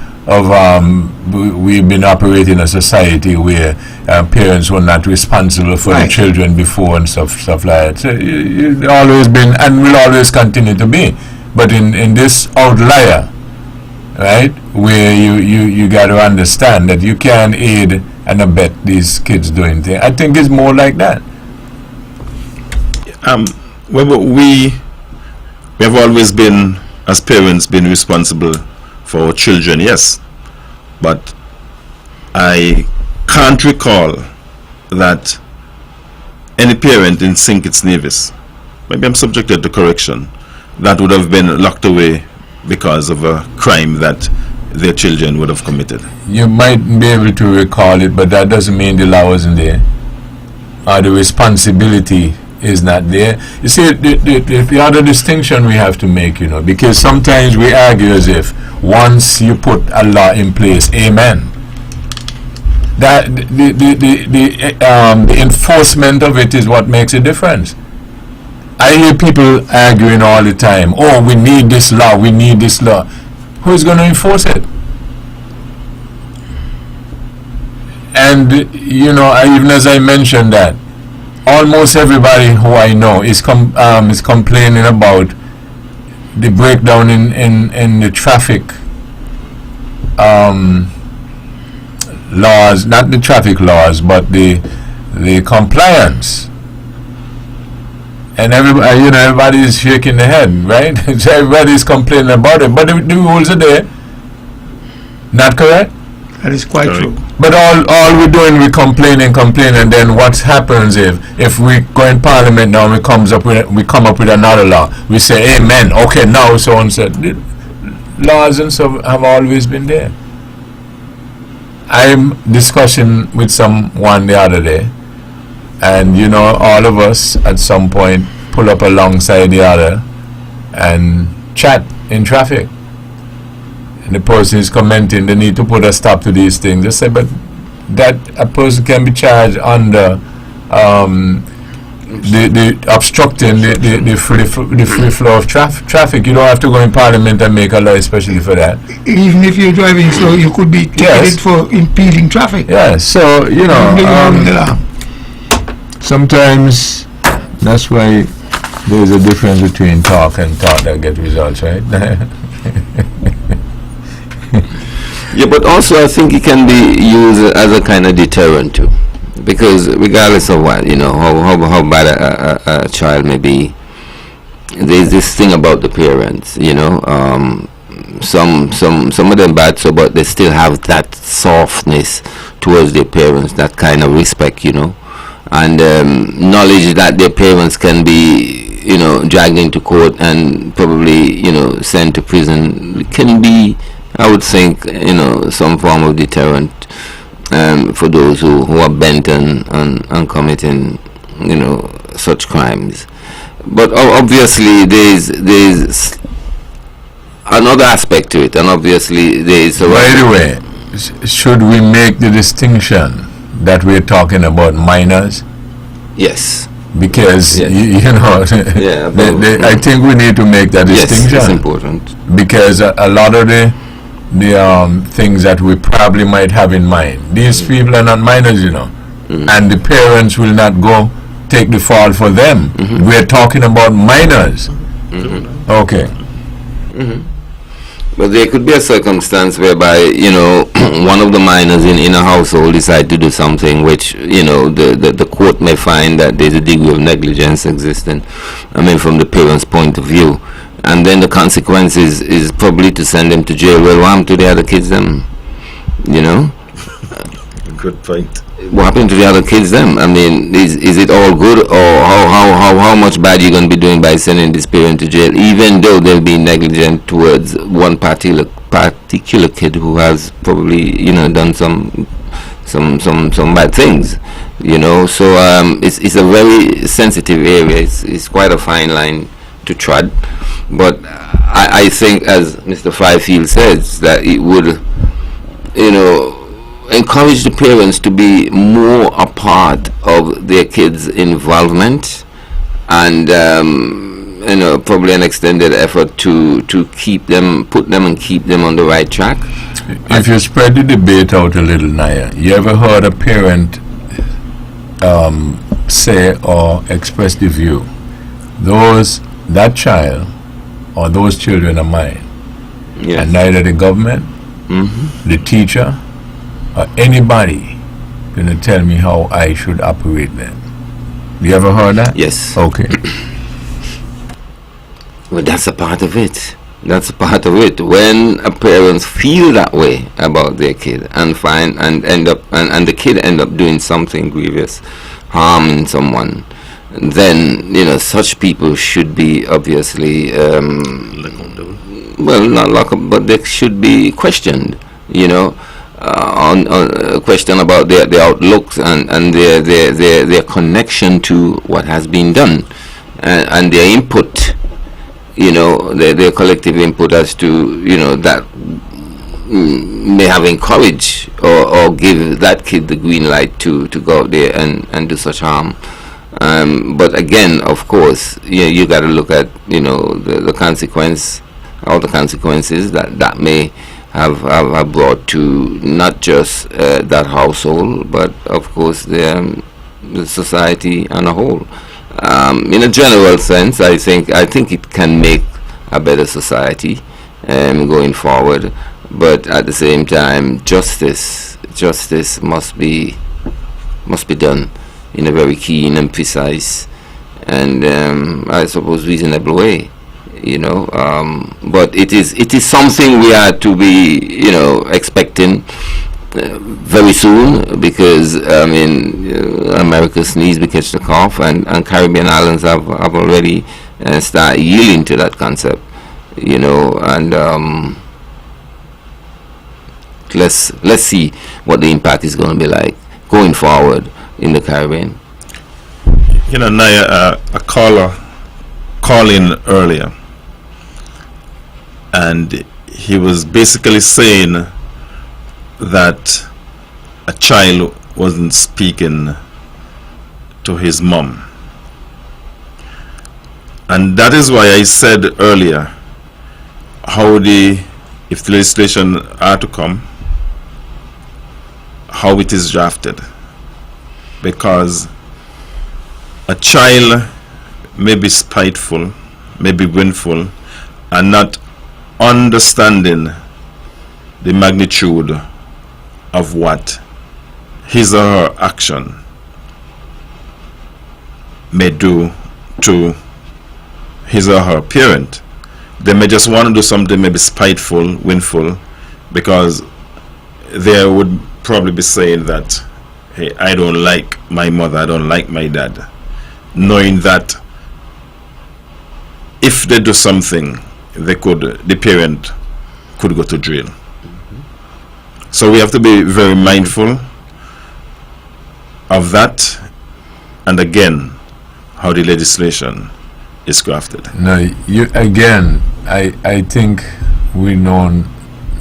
we've been operating a society where parents were not responsible for the children before and stuff like that. So you've always been and will always continue to be. But in this outlier, right, where you got to understand that you can aid and abet these kids doing things. I think it's more like that. We have always been, as parents, been responsible for our children, yes. But I can't recall that any parent in St. Kitts Nevis, maybe I'm subjected to correction, that would have been locked away because of a crime that their children would have committed. You might be able to recall it, but that doesn't mean the law isn't there, or the responsibility is not there. You see, the other distinction we have to make, you know, because sometimes we argue as if once you put a law in place, amen, that the enforcement of it is what makes a difference. I hear people arguing all the time, oh, we need this law, we need this law. Who's going to enforce it? And, you know, even as I mentioned that, almost everybody who I know is complaining about the breakdown in the traffic laws, not the traffic laws, but the compliance. And everybody, you know, everybody is shaking their head, right? So everybody is complaining about it, but the rules are there. Not correct? That is quite true. But all we're doing, we complain, and then what happens if we go in Parliament now and we come up with another law? We say, amen, okay, now so on said. Laws and so have always been there. I'm discussing with someone the other day, and you know, all of us at some point pull up alongside the other and chat in traffic. and the person is commenting, they need to put a stop to these things. They say, but that a person can be charged under the obstructing the free flow of traffic. You don't have to go in Parliament and make a law especially for that. Even if you're driving slow, you could be ticketed for impeding traffic. Yeah, so, you know, sometimes that's why there's a difference between talk and talk that get results, right? Yeah, but also I think it can be used as a kind of deterrent too, because regardless of what, you know, how bad a child may be, there's this thing about the parents, you know. Some of them bad, so but they still have that softness towards their parents, that kind of respect, you know, and knowledge that their parents can be, you know, dragged into court and probably, you know, sent to prison, can be, I would think, you know, some form of deterrent for those who are bent on committing, you know, such crimes. But obviously there's another aspect to it, and obviously there's a... By the way, should we make the distinction that we're talking about minors? Yes. Because, you know, yeah, I think we need to make that distinction. Yes, it's important. Because a lot of the things that we probably might have in mind, these people are not minors, you know, and the parents will not go take the fall for them. We're talking about minors. Okay. But there could be a circumstance whereby, you know, one of the minors in a household decide to do something which, you know, the court may find that there's a degree of negligence existing, I mean, from the parents' point of view. And then the consequence is probably to send them to jail. Well, what happened to the other kids then? You know? Good point. What happened to the other kids then? I mean, is it all good, or how much bad you're going to be doing by sending this parent to jail, even though they'll be negligent towards one particular kid who has probably, you know, done some bad things, you know? So it's a very sensitive area. It's quite a fine line to tread. But I think, as Mr. Fifield says, that it would, you know, encourage the parents to be more a part of their kids' involvement, and you know, probably an extended effort to keep them, put them and keep them on the right track. If you spread the debate out a little, Naya, you ever heard a parent say or express the view, that child or those children are mine, and neither the government, the teacher, or anybody gonna tell me how I should operate them? You ever heard that? Yes. Okay. Well, that's a part of it. That's a part of it. When a parents feel that way about their kid and find and end up and the kid end up doing something grievous, harming someone, then, you know, such people should be obviously well, not locked up, but they should be questioned, you know, on a question about their outlooks and their connection to what has been done, and their input, you know, their collective input as to, you know, that may have encouraged or give that kid the green light to go out there and do such harm. But again, of course, you got to look at, you know, the consequence, all the consequences that may have brought to not just that household, but of course the society on a whole. In a general sense, I think it can make a better society going forward. But at the same time, justice must be done in a very keen and precise and I suppose reasonable way, you know. But it is something we are to be, you know, expecting very soon, because I mean, America sneeze, we catch the cough, and Caribbean islands have already started yielding to that concept, you know. And let's see what the impact is going to be like going forward in the Caribbean. You know, Naya, a caller called in earlier, and he was basically saying that a child wasn't speaking to his mom. And that is why I said earlier how if the legislation are to come, how it is drafted. Because a child may be spiteful, may be vengeful, and not understanding the magnitude of what his or her action may do to his or her parent. They may just want to do something maybe spiteful, vengeful, because they would probably be saying that, hey, I don't like my mother, I don't like my dad, knowing that if they do something, the parent could go to jail. So we have to be very mindful of that, and again, how the legislation is crafted. No, I think we don't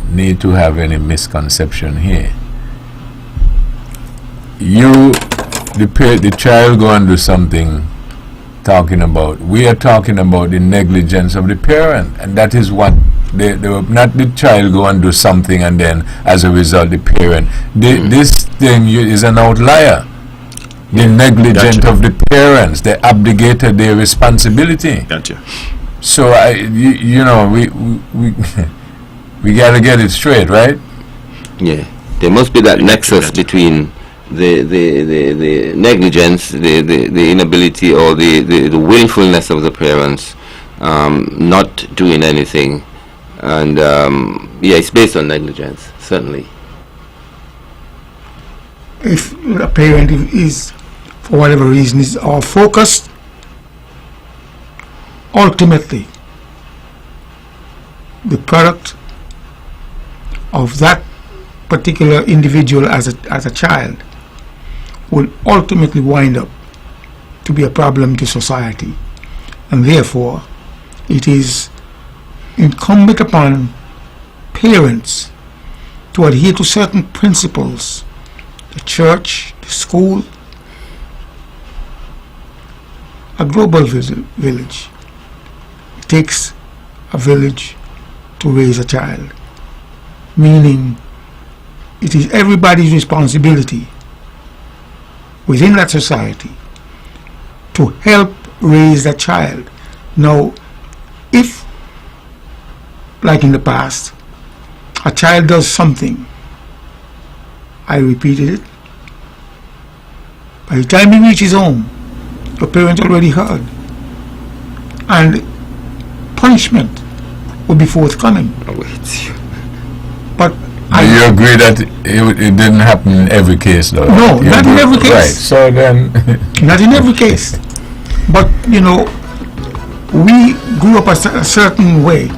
need to have any misconception here. The child go and do something, we are talking about the negligence of the parent, and that is what not the child go and do something and then as a result the parent. This thing is an outlier. The negligence of the parents, they abdicated their responsibility. Gotcha. So we got to get it straight, right? Yeah, there must be that nexus between the negligence, the inability, or the willfulness of the parents not doing anything, and it's based on negligence, certainly. If a parent is, for whatever reason, is all focused, ultimately the product of that particular individual as a child will ultimately wind up to be a problem to society, and therefore it is incumbent upon parents to adhere to certain principles. The church, the school, a global village. It takes a village to raise a child, meaning it is everybody's responsibility within that society to help raise a child. Now, if, like in the past, a child does something, I repeated it, by the time he reaches home, the parent already heard, and punishment will be forthcoming. But you agree that it didn't happen in every case, though? No, not in every case. Right, so then... Not in every case. But, we grew up a certain way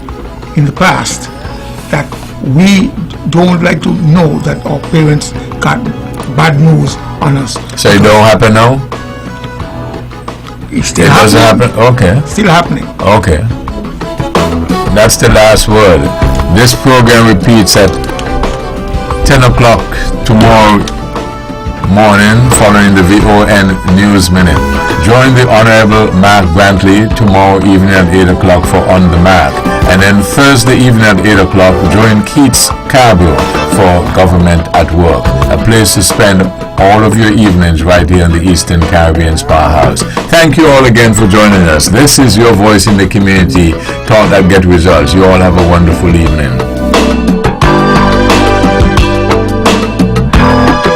in the past that we don't like to know that our parents got bad news on us. So it don't happen now? It's still doesn't happen? Okay. Still happening. Okay. That's the last word. This program repeats at 10 o'clock tomorrow morning following the VON News Minute. Join the Honorable Mark Brantley tomorrow evening at 8 o'clock for On the Mark. And then Thursday evening at 8 o'clock, join Keats Carbio for Government at Work, a place to spend all of your evenings right here in the Eastern Caribbean Spa House. Thank you all again for joining us. This is your voice in the community, talk that get results. You all have a wonderful evening.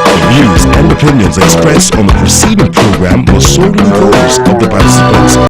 The views and opinions expressed on the preceding program were solely those of the participants